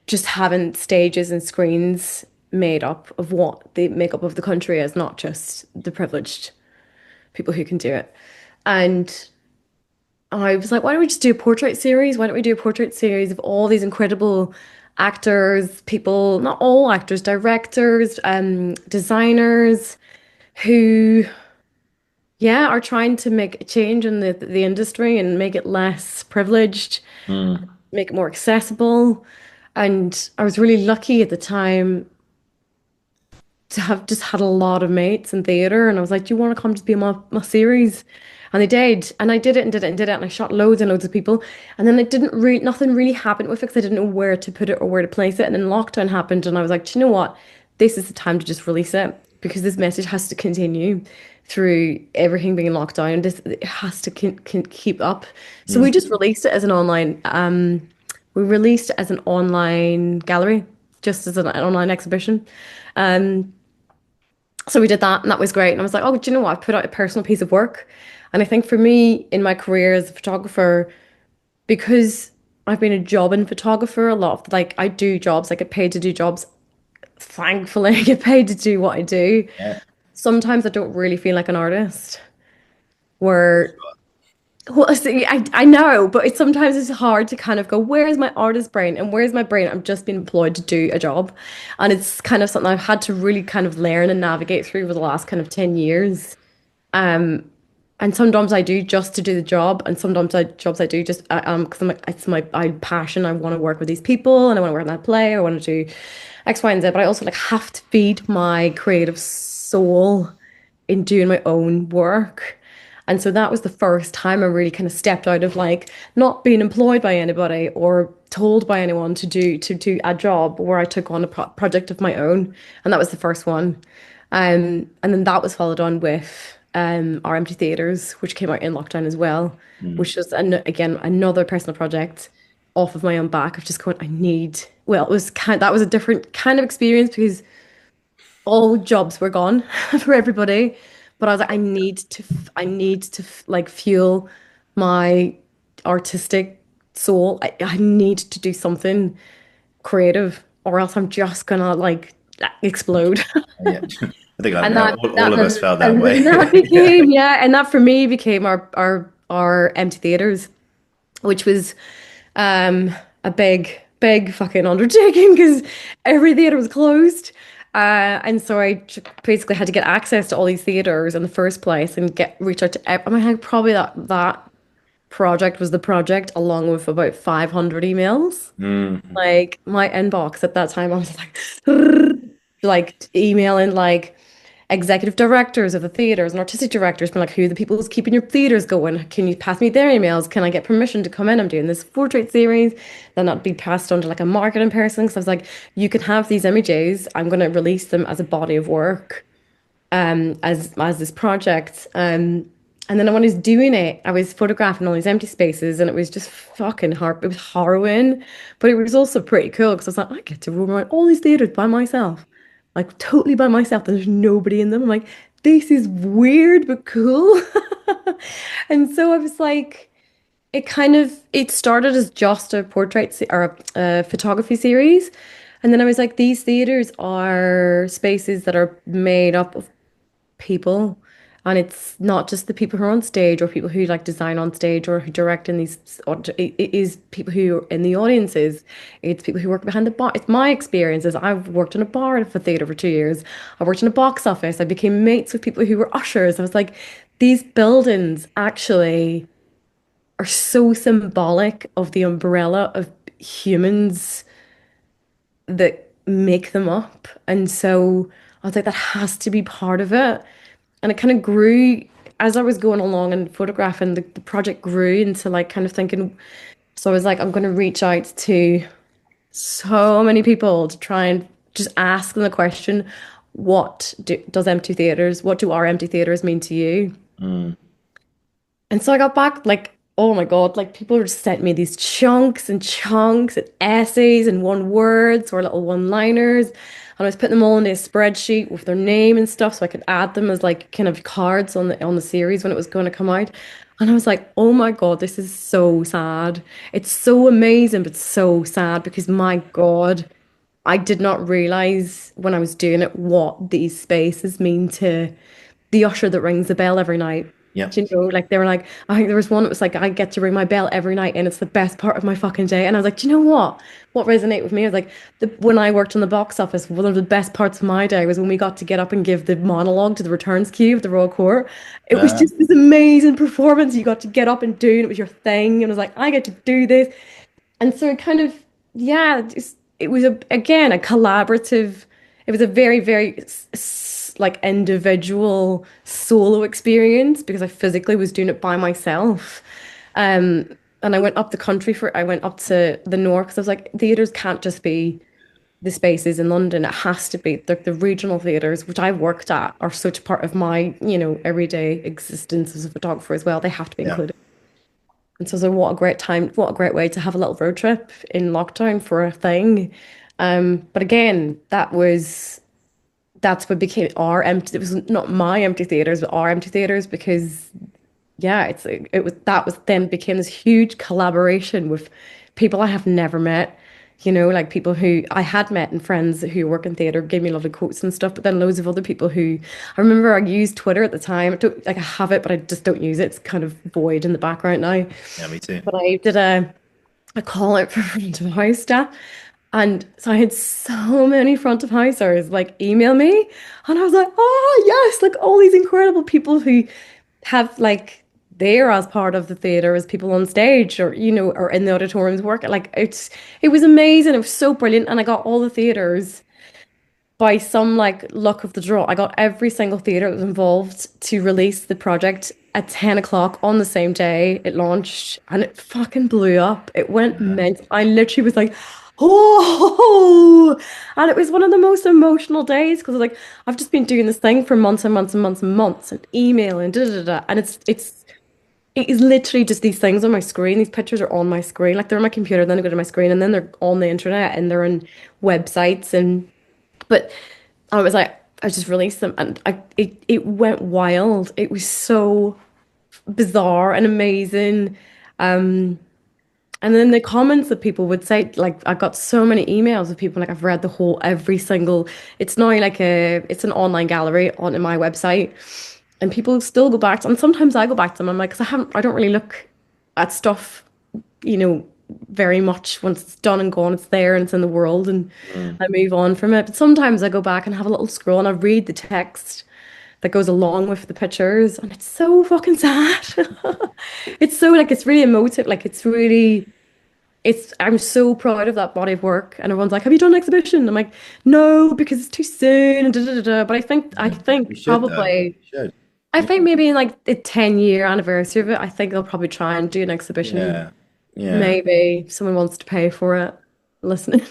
just having stages and screens made up of what the makeup of the country is, not just the privileged people who can do it. And I was like, why don't we just do a portrait series? Why don't we do a portrait series of all these incredible actors, people, not all actors, directors, designers who, yeah, are trying to make a change in the industry and make it less privileged, Mm. make it more accessible. And I was really lucky at the time to have just had a lot of mates in theatre, and I was like, "Do you want to come to be in my series?" And they did, and I did it and did it and did it, and I shot loads and loads of people, and then it didn't really nothing really happened with it because I didn't know where to put it or where to place it, and then lockdown happened, and I was like, "Do you know what? This is the time to just release it because this message has to continue through everything being locked down. This it has to keep up." So we Mm. just released it as an online. We released it as an online gallery, just as an online exhibition. Um, so we did that, and that was great. And I was like, oh, do you know what? I've put out a personal piece of work. And I think for me, in my career as a photographer, because I've been a jobbing photographer a lot, like I do jobs, I get paid to do jobs. Thankfully, I get paid to do what I do. Yeah. Sometimes I don't really feel like an artist. Where, well, see, I know, but sometimes it's hard to kind of go, where's my artist brain and where's my brain? I'm just being employed to do a job. And it's kind of something I've had to really kind of learn and navigate through over the last kind of 10 years. And sometimes I do just to do the job, and sometimes jobs I do just because I'm like, it's my passion. I want to work with these people, and I want to work on that play. I want to do X, Y, and Z. But I also like have to feed my creative soul in doing my own work. And so that was the first time I really kind of stepped out of like not being employed by anybody or told by anyone to do a job where I took on a project of my own, and that was the first one. And then that was followed on with our empty theaters, which came out in lockdown as well, Mm. which was again another personal project off of my own back of just going, I need. Well, it was that was a different kind of experience because all jobs were gone for everybody, but I was like, I need to like fuel my artistic soul. I need to do something creative, or else I'm just gonna like explode. Yeah. I think And all of us felt that and way. then that became, yeah, and that for me became our empty theaters, which was a big fucking undertaking because every theater was closed. And so basically had to get access to all these theaters in the first place and get reach out to I mean, probably that project was the project along with about 500 emails. Mm. Like my inbox at that time, I was like, like emailing like executive directors of the theaters and artistic directors, being like, who are the people who's keeping your theaters going? Can you pass me their emails? Can I get permission to come in? I'm doing this portrait series. Then that'd be passed on to like a marketing person. So I was like, you can have these images. I'm going to release them as a body of work, as this project. And then when I was doing it, I was photographing all these empty spaces, and it was just fucking hard. It was harrowing, but it was also pretty cool because I was like, I get to roam around all these theaters by myself, like totally by myself. There's nobody in them. I'm like, this is weird but cool. And so I was like, it started as just a or a photography series, and then I was like, these theaters are spaces that are made up of people. And it's not just the people who are on stage or people who like design on stage or who direct in these, it is people who are in the audiences. It's people who work behind the bar. It's my experiences. I've worked in a bar for theatre for 2 years. I worked in a box office. I became mates with people who were ushers. I was like, these buildings actually are so symbolic of the umbrella of humans that make them up. And so I was like, that has to be part of it. And it kind of grew as I was going along and photographing, the project grew into like kind of thinking, so I was like, I'm going to reach out to so many people to try and just ask them the question, what do our empty theaters mean to you? Mm. And so I got back like, oh my God, like people just sent me these chunks and chunks and essays and one words or little one-liners. And I was putting them all in a spreadsheet with their name and stuff so I could add them as like kind of cards on the series when it was going to come out. And I was like, oh my God, this is so sad. It's so amazing, but so sad because my God, I did not realize when I was doing it what these spaces mean to the usher that rings the bell every night. Yep. Do you know, like they were like, I think there was one that was like, I get to ring my bell every night and it's the best part of my fucking day. And I was like, do you know what? What resonated with me? I was like, when I worked in the box office, one of the best parts of my day was when we got to get up and give the monologue to the returns queue of the Royal Court. It was Uh, just this amazing performance. You got to get up and do, and it was your thing. And I was like, I get to do this. And so it kind of, yeah, it was again a collaborative. It was a very, very like individual solo experience because I physically was doing it by myself. And I went up the country I went up to the north because I was like, theaters can't just be the spaces in London. It has to be the regional theaters, which I've worked at, are such part of my, everyday existence as a photographer as well. They have to be yeah. included. And so, what a great time, what a great way to have a little road trip in lockdown for a thing. But again, that's what became our empty. It was not my empty theaters, but our empty theaters because yeah, it was that was then became this huge collaboration with people I have never met. Like people who I had met and friends who work in theatre gave me lovely quotes and stuff, but then loads of other people who I remember I used Twitter at the time. I don't like I have it, but I just don't use it. It's kind of void in the background now. Yeah, me too. But I did a call out for front of house staff. And so I had so many front of housers like email me. And I was like, oh yes, like all these incredible people who have like they're as part of the theater as people on stage or or in the auditoriums work. Like it was amazing. It was so brilliant. And I got all the theaters by some like luck of the draw. I got every single theater that was involved to release the project at 10 o'clock on the same day it launched and it fucking blew up. It went mental. I literally was like, oh, and it was one of the most emotional days because like I've just been doing this thing for months and months and months and months and email and da da da. And it is literally just these things on my screen. These pictures are on my screen. Like they're on my computer, then they go to my screen, and then they're on the internet and they're on websites and but I was like, I just released them and it went wild. It was so bizarre and amazing. And then the comments that people would say, like I got so many emails of people like I've read the whole every single. It's now like it's an online gallery on my website, and people still go back to, and sometimes I go back to them. I'm like, because I don't really look at stuff, you know, very much. Once it's done and gone, it's there and it's in the world, and Mm. I move on from it. But sometimes I go back and have a little scroll and I read the text that goes along with the pictures, and it's so fucking sad. It's so like it's really emotive. Like it's really. I'm so proud of that body of work. And everyone's like, have you done an exhibition? I'm like, no, because it's too soon and da, da, da, da. But I You think should though. probably, You should. I think maybe in like the 10-year anniversary of it, I think they'll probably try and do an exhibition. Yeah. Yeah. Maybe someone wants to pay for it. Listen.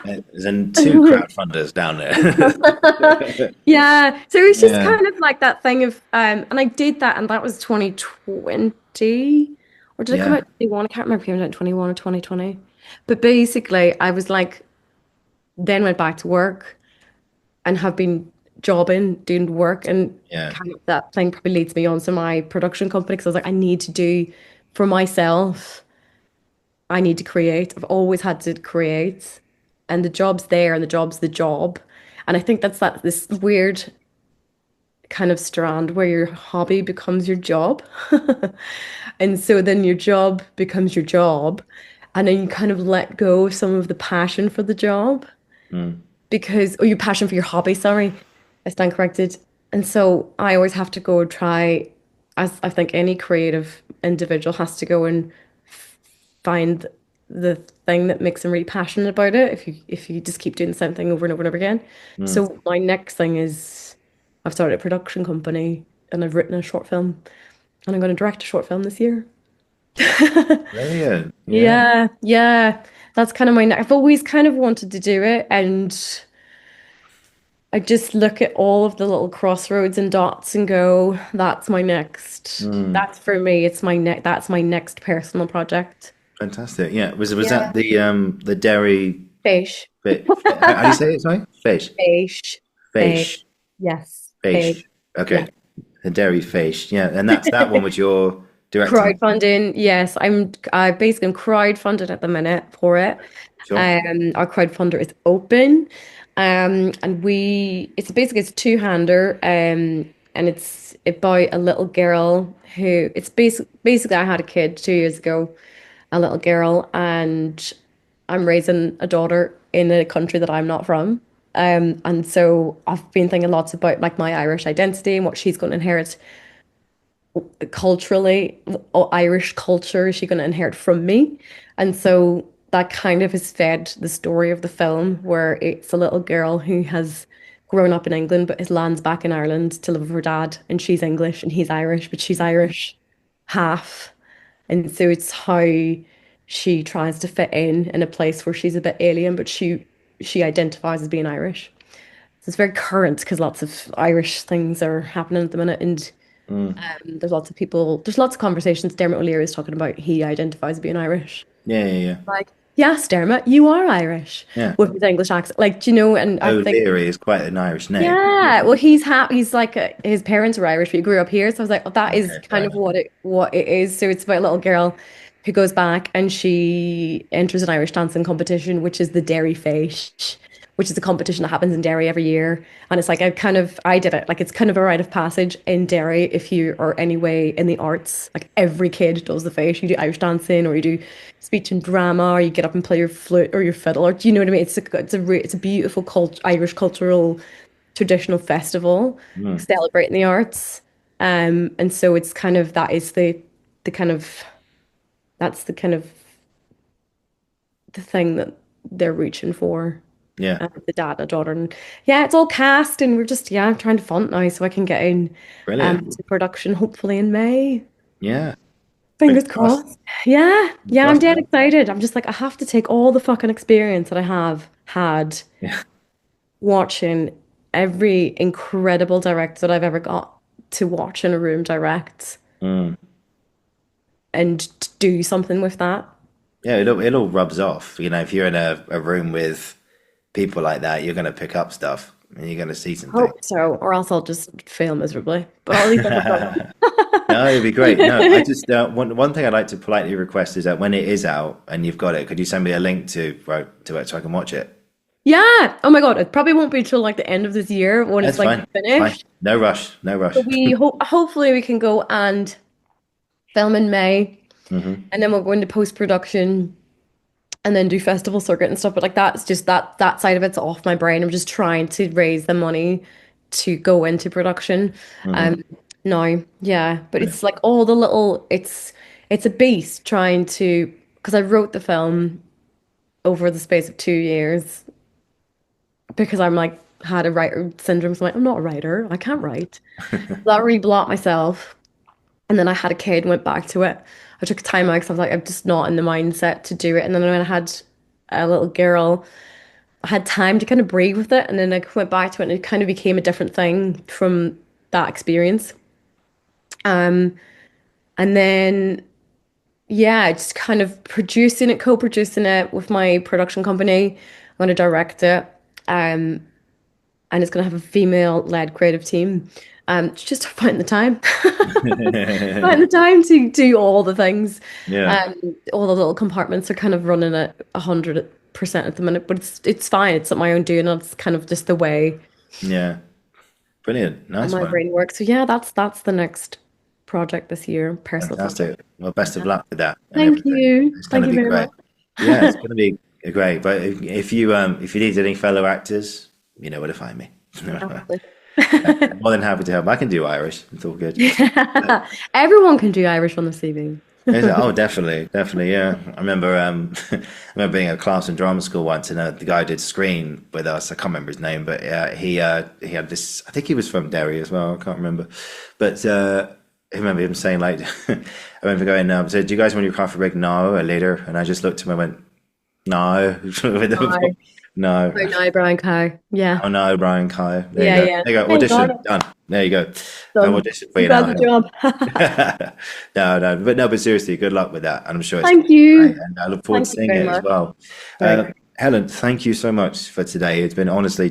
There's then two crowdfunders down there. Yeah. So it was just Yeah. kind of like that thing of, and I did that, and that was 2020. Or did it come Yeah. out 21? I can't remember if it came out 21 or 2020. But basically, I was like, then went back to work and have been jobbing, doing work. And Yeah. kind of that thing probably leads me on to my production company because I was like, I need to do for myself, I need to create. I've always had to create. And the job's there and the job's the job. And I think that's this weird kind of strand where your hobby becomes your job. And so then your job becomes your job. And then you kind of let go of some of the passion for the job Mm, because, or your passion for your hobby, sorry, I stand corrected. And so I always have to go and try, as I think any creative individual has to go and find the thing that makes them really passionate about it if you just keep doing the same thing over and over and over again. mm. So my next thing is I've started a production company and I've written a short film and I'm going to direct a short film this year. Brilliant. Yeah. Yeah, yeah. That's kind of I've always kind of wanted to do it, and I just look at all of the little crossroads and dots and go, that's my next. Mm, That's for me. That's my next personal project. fantastic. Yeah. Was Yeah. that the Derry Fish. how do you say it? Sorry? Fish. Fish. Fish. Fish. Yes. Fish. Fish. Yeah. Okay. The Derry Fish. Yeah. And that's that one which you're directing. Crowdfunding, yes. I basically am crowdfunded at the minute for it. Sure. Our crowdfunder is open. And it's a two-hander, and it's about a little girl who it's basically I had a kid 2 years ago, a little girl, and I'm raising a daughter in a country that I'm not from. And so I've been thinking lots about like my Irish identity and what she's going to inherit culturally, or Irish culture is she going to inherit from me? And so that kind of has fed the story of the film, where it's a little girl who has grown up in England but has lands back in Ireland to live with her dad, and she's English and he's Irish, but she's Irish half. And so it's how she tries to fit in a place where she's a bit alien, but she identifies as being Irish. So it's very current because lots of Irish things are happening at the minute, and Mm. there's lots of conversations. Dermot O'Leary is talking about he identifies as being Irish. Yeah, yeah, yeah. Like, yes, Dermot, you are Irish Yeah. with his English accent. Like, do you know, and I think, O'Leary is quite an Irish name. yeah, well, he's like, his parents were Irish, but he grew up here. So I was like, well, that is Okay, fair kind of enough. what it is. So it's about a little girl who goes back and she enters an Irish dancing competition, which is the Derry Facie, which is a competition that happens in Derry every year. And it's like I did it. Like it's kind of a rite of passage in Derry if you are anyway in the arts. Like every kid does the Facie. You do Irish dancing, or you do speech and drama, or you get up and play your flute or your fiddle, or do you know what I mean? It's a beautiful Irish cultural traditional festival Mm. celebrating the arts. And so it's kind of the kind of that's the thing that they're reaching for. Yeah. The dad and a daughter, and yeah, it's all cast, and we're just trying to fund now so I can get in Brilliant. to production hopefully in May. Yeah. Fingers Fingers crossed. crossed. Yeah, Fingers yeah, I'm crossed, dead man. excited. I'm just like I have to take all the fucking experience that I have had Yeah. watching every incredible director that I've ever got to watch in a room direct Mm. and do something with that. Yeah, it all rubs off. If you're in a room with people like that, you're gonna pick up stuff and you're gonna see some things. Hope so, or else I'll just fail miserably. But I'll leave it with No, it'd be great. No, I that. just one thing I'd like to politely request is that when it is out and you've got it, could you send me a link to it so I can watch it? Yeah. Oh my God. It probably won't be till like the end of this year when it's That's like fine. It's fine. finished. No rush. No rush. So hopefully we can go and film in May, Hmm. and then we'll go into post-production and then do festival circuit and stuff. But like that's just that side of it's off my brain. I'm just trying to raise the money to go into production. Hmm. Um now, yeah. But it's like all the little it's a beast trying to because I wrote the film over the space of 2 years because I'm like had a writer syndrome. So I'm like, I'm not a writer. I can't write. That really blocked myself. And then I had a kid, went back to it. I took time out because I was like, I'm just not in the mindset to do it. And then when I had a little girl, I had time to kind of breathe with it. And then I went back to it and it kind of became a different thing from that experience. Um, and then, yeah, just kind of producing it, co-producing it with my production company. I'm going to direct it. Um, and it's going to have a female-led creative team. It's just to find the time, find the time to do all the things. Yeah. All the little compartments are kind of running at 100% at the minute, but it's fine. It's at my own doing. It's kind of just the way. Yeah. Brilliant. how Nice my one. brain works. So yeah, that's the next project this year, personal project. Fantastic. Well, best of luck with that and Thank everything. you. It's going Thank to you be very great. much. Yeah, it's going to be great. But if you need any fellow actors, you know where to find me. Absolutely. More than happy to help. I can do Irish. It's all good. Everyone can do Irish on the CV. Oh, definitely, definitely, yeah. I remember, I remember being at a class in drama school once, and the guy did screen with us. I can't remember his name, but he had this. I think he was from Derry as well. I can't remember, but I remember him saying like, I remember going, so do you guys want your coffee break now or later? And I just looked at him and went, no, No. no. Oh no, Brian Cow. Yeah. Oh no, Brian Kai. There you Yeah, go. yeah. There you go. Hey, got Audition it. done. There you go. I've Done. auditioned for You you got now, the Helen. job. No, but seriously, good luck with that. And I'm sure it's Thank great. you. And I look forward to Thank you seeing very it as much. well. Very good. Helen, thank you so much for today. It's been honestly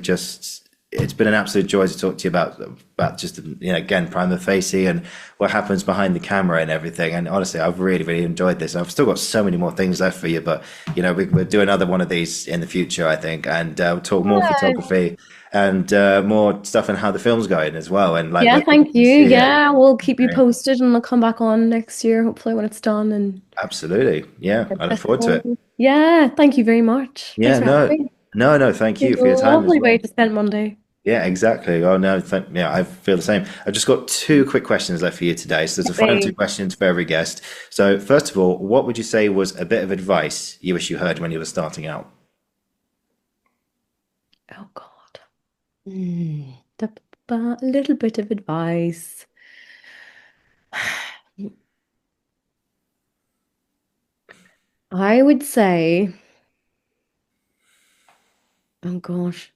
it's been an absolute joy to talk to you about just, again, Prima Facie and what happens behind the camera and everything. And honestly, I've really, really enjoyed this. I've still got so many more things left for you, but, we'll do another one of these in the future, I think, and we'll talk more photography and more stuff and how the film's going as well, and like Yeah, where people thank can you. see it. Yeah, we'll keep you Right. posted and I'll come back on next year, hopefully when it's done and Absolutely. Yeah, get I look this forward to it. going. Yeah, thank you very much. Thanks Yeah, for having no, me. no, thank you It's a for your time as lovely way well. to spend Monday. Yeah, exactly. Oh no, yeah, I feel the same. I've just got two quick questions left for you today. So there's the final two Hey. questions for every guest. So first of all, what would you say was a bit of advice you wish you heard when you were starting out? Oh God. A little bit of advice. I would say, oh gosh,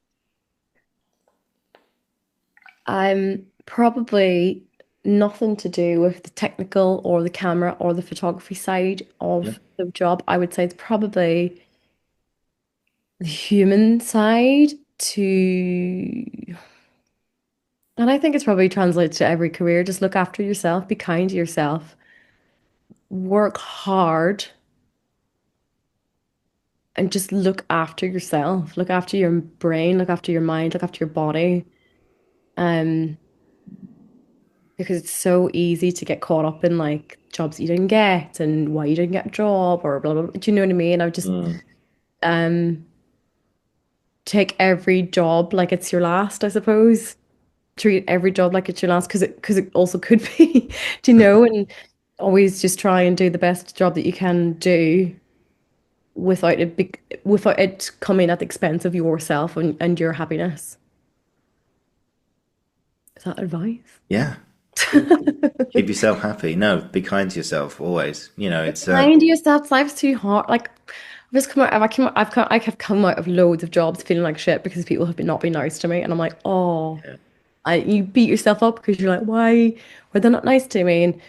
I'm probably nothing to do with the technical or the camera or the photography side Yeah. of the job. I would say it's probably the human side to, and I think it's probably translates to every career. Just look after yourself, be kind to yourself, work hard, and just look after yourself. Look after your brain, look after your mind, look after your body. Um, because it's so easy to get caught up in like jobs you didn't get and why you didn't get a job or blah blah blah. Do you know what I mean? I would just Mm, um take every job like it's your last, I suppose. Treat every job like it's your last because it also could be, do you know, and always just try and do the best job that you can do without it coming at the expense of yourself and your happiness. Is that advice? yeah. Keep yourself happy. No, be kind to yourself always. It's Kind to yourself, life's too hard. Like I've just come out, I have come out of loads of jobs feeling like shit because people have been not been nice to me, and I'm like, oh, yeah, you beat yourself up because you're like, why were they not nice to me? And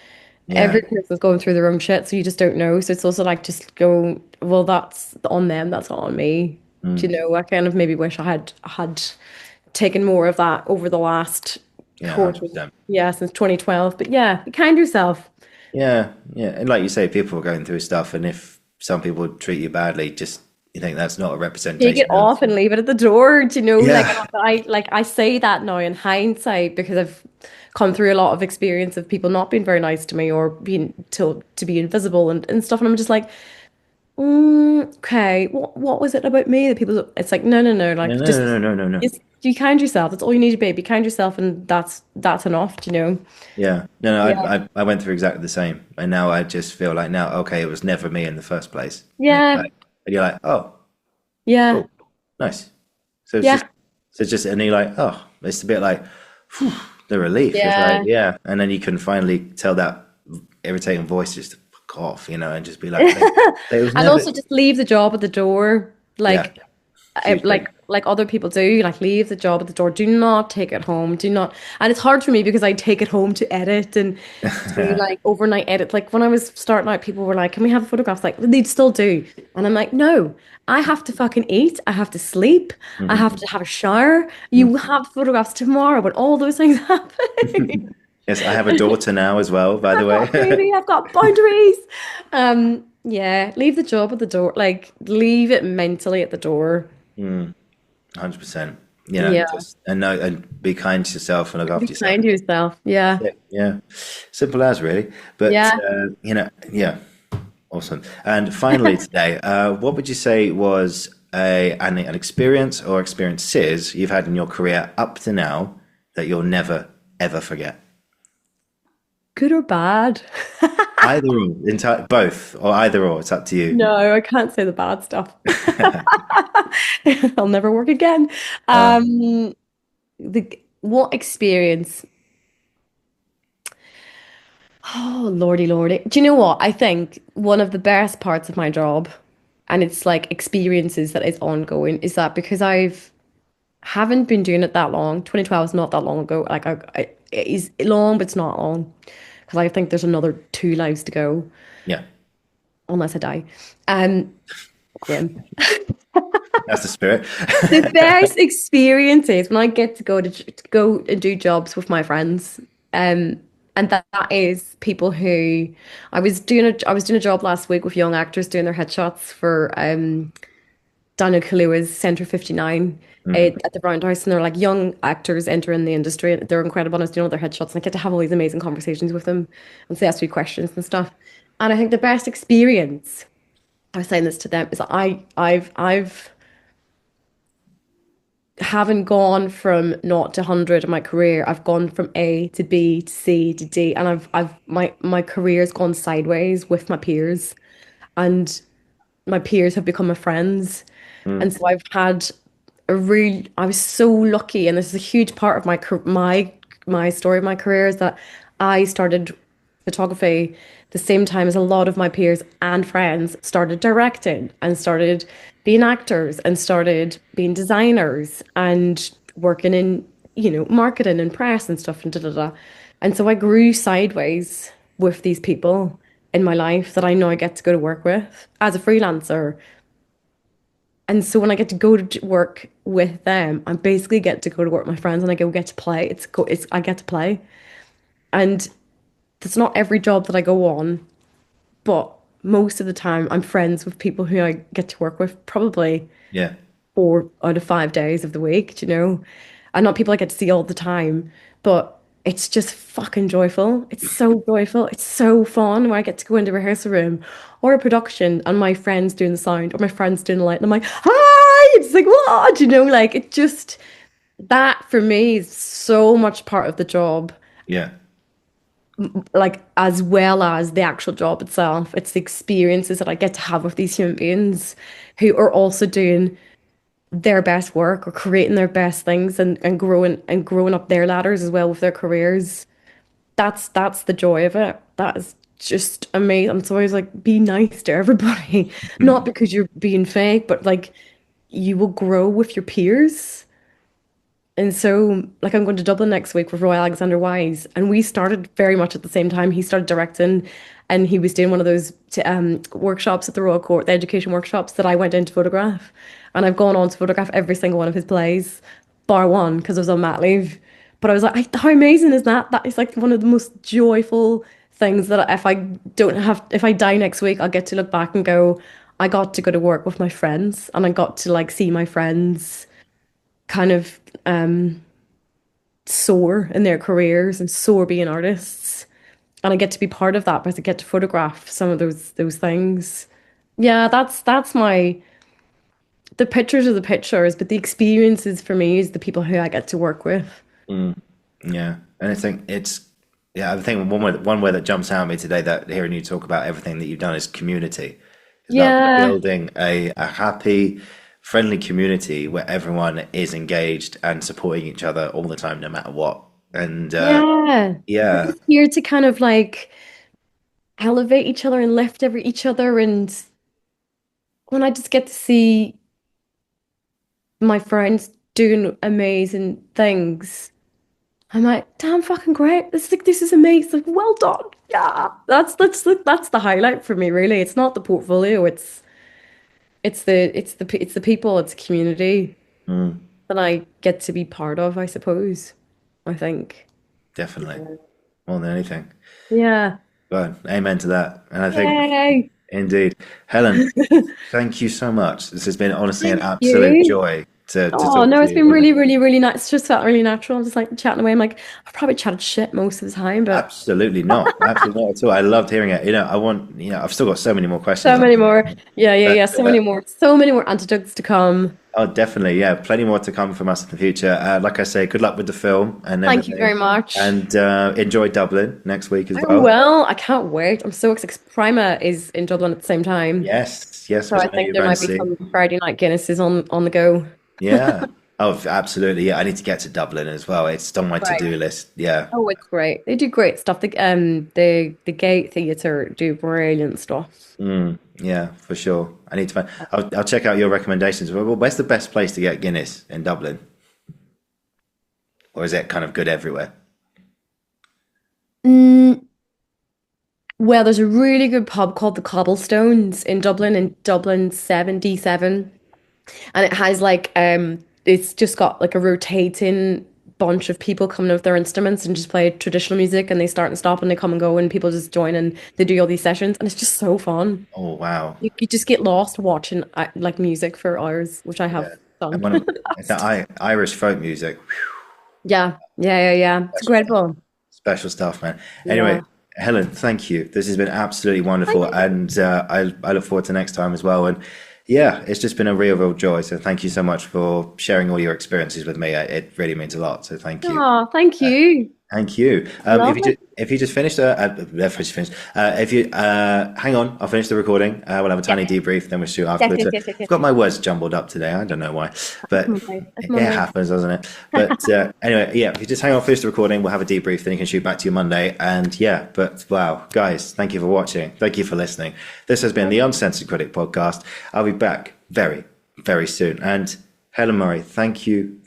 yeah, every person's going through their own shit, so you just don't know. So it's also like just go, well, that's on them, that's not on me. Do mm, you know? I kind of maybe wish I had taken more of that over the last yeah, course, 100%. yeah, since 2012. But yeah, be kind to yourself. Yeah, yeah. And like you say, people are going through stuff, and if some people treat you badly, just you think that's not a Take it representation of. off and leave it at the door. Do you know? Like Yeah, I say that now in hindsight because I've come through a lot of experience of people not being very nice to me or being told to be invisible and stuff. And I'm just like, okay, what was it about me that people? It's like no, no, like no, just no, no, no, no. be kind to yourself. That's all you need to be. Be kind to yourself, and that's enough. Do you know? Yeah, no, no. Yeah. I went through exactly the same, and now I just feel like now, okay, it was never me in the first place, Yeah. and you're like, oh, Yeah. cool, nice. So it's Yeah. just, and you're like, oh, it's a bit like, whew, the relief. It's like, Yeah. yeah, and then you can finally tell that irritating voice just to fuck off, and just be like, it was And never. also just leave the job at the door. Yeah, Like huge thing. like other people do, like leave the job at the door. Do not take it home. Do not. And it's hard for me because I take it home to edit and do like overnight edit. Like when I was starting out, people were like, "Can we have photographs?" Like they'd still do, and I'm like, "No, I have to fucking eat. I have to sleep. I have Mhm. to have a shower. You have photographs tomorrow, but all those things happen." Yes, I have a daughter now as well, by the I've got a way. baby, I've got boundaries. Yeah, leave the job at the door. Like leave it mentally at the door. 100%. Yeah. just and know and be kind to yourself and look Be after yourself. kind to yourself. Yeah. Yeah, yeah, simple as really. But Yeah. yeah, awesome. And finally, today, what would you say was an experience or experiences you've had in your career up to now that you'll never ever forget? Good or bad? Either or, entire both, or either or. It's up to you. No, I can't say the bad stuff. I'll never work again. Uh, The what experience? Oh, lordy, lordy. Do you know what? I think one of the best parts of my job, and it's like experiences that is ongoing, is that because I've haven't been doing it that long. 2012 is not that long ago. Like it is long, but it's not long because I think there's another 2 lives to go yeah, unless I die. Um, grim. that's the spirit. The best experience is when I get to go and do jobs with my friends. And that is people who I was doing a job last week with young actors doing their headshots for Daniel Kaluuya's Centre 59 Mm, at the Roundhouse, and they're like young actors entering the industry. They're incredible. And I was doing all their headshots, and I get to have all these amazing conversations with them, and they ask me questions and stuff. And I think the best experience, I was saying this to them, is that I've haven't gone from 0 to 100 in my career. I've gone from A to B to C to D, and I've my career's gone sideways with my peers, and my peers have become my friends. And mm, so I've had I was so lucky, and this is a huge part of my story of my career is that I started photography the same time as a lot of my peers and friends started directing and started being actors and started being designers and working in, marketing and press and stuff and da da da. And so I grew sideways with these people in my life that I know I get to go to work with as a freelancer. And so when I get to go to work with them, I basically get to go to work with my friends and I get to play. I get to play. And it's not every job that I go on, but most of the time I'm friends with people who I get to work with probably yeah. 4 out of 5 days of the week, do you know? And not people I get to see all the time, but it's just fucking joyful. It's so joyful. It's so fun when I get to go into a rehearsal room or a production and my friend's doing the sound or my friend's doing the light and I'm like, hi! It's like, what? Do you know, like it just, that for me is so much part of the job, Yeah. like as well as the actual job itself. It's the experiences that I get to have with these human beings who are also doing their best work or creating their best things and growing up their ladders as well with their careers. That's the joy of it. That is just amazing. I'm so always like, be nice to everybody. Not because you're being fake, but like you will grow with your peers. And so, like, I'm going to Dublin next week with Roy Alexander Wise, and we started very much at the same time. He started directing, and he was doing one of those workshops at the Royal Court, the education workshops that I went in to photograph. And I've gone on to photograph every single one of his plays, bar one, because I was on mat leave. But I was like, how amazing is that? That is like one of the most joyful things that if I die next week, I'll get to look back and go, I got to go to work with my friends, and I got to like see my friends kind of soar in their careers and soar being artists. And I get to be part of that because I get to photograph some of those things. Yeah, that's my the pictures are the pictures, but the experiences for me is the people who I get to work with. Mm, yeah. And I think yeah, I think one word that jumps out at me today that hearing you talk about everything that you've done is community. It's about Yeah. building a happy, friendly community where everyone is engaged and supporting each other all the time, no matter what. And Yeah. We're yeah, just here to kind of like elevate each other and lift each other. And when I just get to see my friends doing amazing things, I'm like, damn fucking great. This is amazing. Like, well done. Yeah. That's the highlight for me, really. It's not the portfolio, it's the people, it's community mm, that I get to be part of, I suppose. I think. definitely more than anything. Yeah. But amen to that. And I think Yay. indeed, Helen, thank you so much. This has been honestly an Thank absolute you. joy to Oh talk no, to it's you. been really, really, really nice. It's just felt really natural. I'm just like chatting away. I'm like, I've probably chatted shit most of the time, but Absolutely not. Absolutely not at all. I loved hearing it. I want, I've still got so many more questions so on many it. more. Yeah, yeah, But yeah. So many more antidotes to come. oh, definitely. Yeah. Plenty more to come from us in the future. Like I say, good luck with the film and Thank you everything. very much. And enjoy Dublin next week as I well. will. I can't wait. I'm so excited. Prima is in Dublin at the same time. Yes. Yes. So Which I I know think you're there going to might be see. some Friday night Guinnesses on the go. Yeah. Oh, absolutely. Yeah. I need to get to Dublin as well. It's on my Right. to-do list. Yeah. Oh, it's great. They do great stuff. The Gate Theatre do brilliant stuff. Yeah, for sure. I need to find. I'll check out your recommendations. Well, where's the best place to get Guinness in Dublin? Or is it kind of good everywhere? Mm, well, there's a really good pub called the Cobblestones in Dublin 77. And it has like it's just got like a rotating bunch of people coming with their instruments and just play traditional music and they start and stop and they come and go and people just join and they do all these sessions and it's just so fun. Oh, wow. You just get lost watching like music for hours, which I have Yeah. done And one in of the it's that past. Irish folk music. Yeah, yeah, yeah, yeah. It's Special stuff. incredible. Special stuff, man. Anyway, Yeah. Helen, thank you. This has been absolutely Thank wonderful, you. and I look forward to next time as well. And yeah, it's just been a real joy. So thank you so much for sharing all your experiences with me. It really means a lot. So thank you. Oh, thank you. Thank you. Lovely. If you just finished, if you hang on, I'll finish the recording. We'll have a tiny Yes, debrief, then we'll shoot yes, afterwards. yes, So yes, yes, I've yes. got my words jumbled up today. I don't know why, That's but Monday. That's it Monday. happens, doesn't it? But anyway, yeah. If you just hang on, finish the recording, we'll have a debrief, then you can shoot back to you Monday. And yeah, but wow, guys, thank you for watching. Thank you for listening. This has been the Uncensored Critic podcast. I'll be back very soon. And Helen Murray, thank you.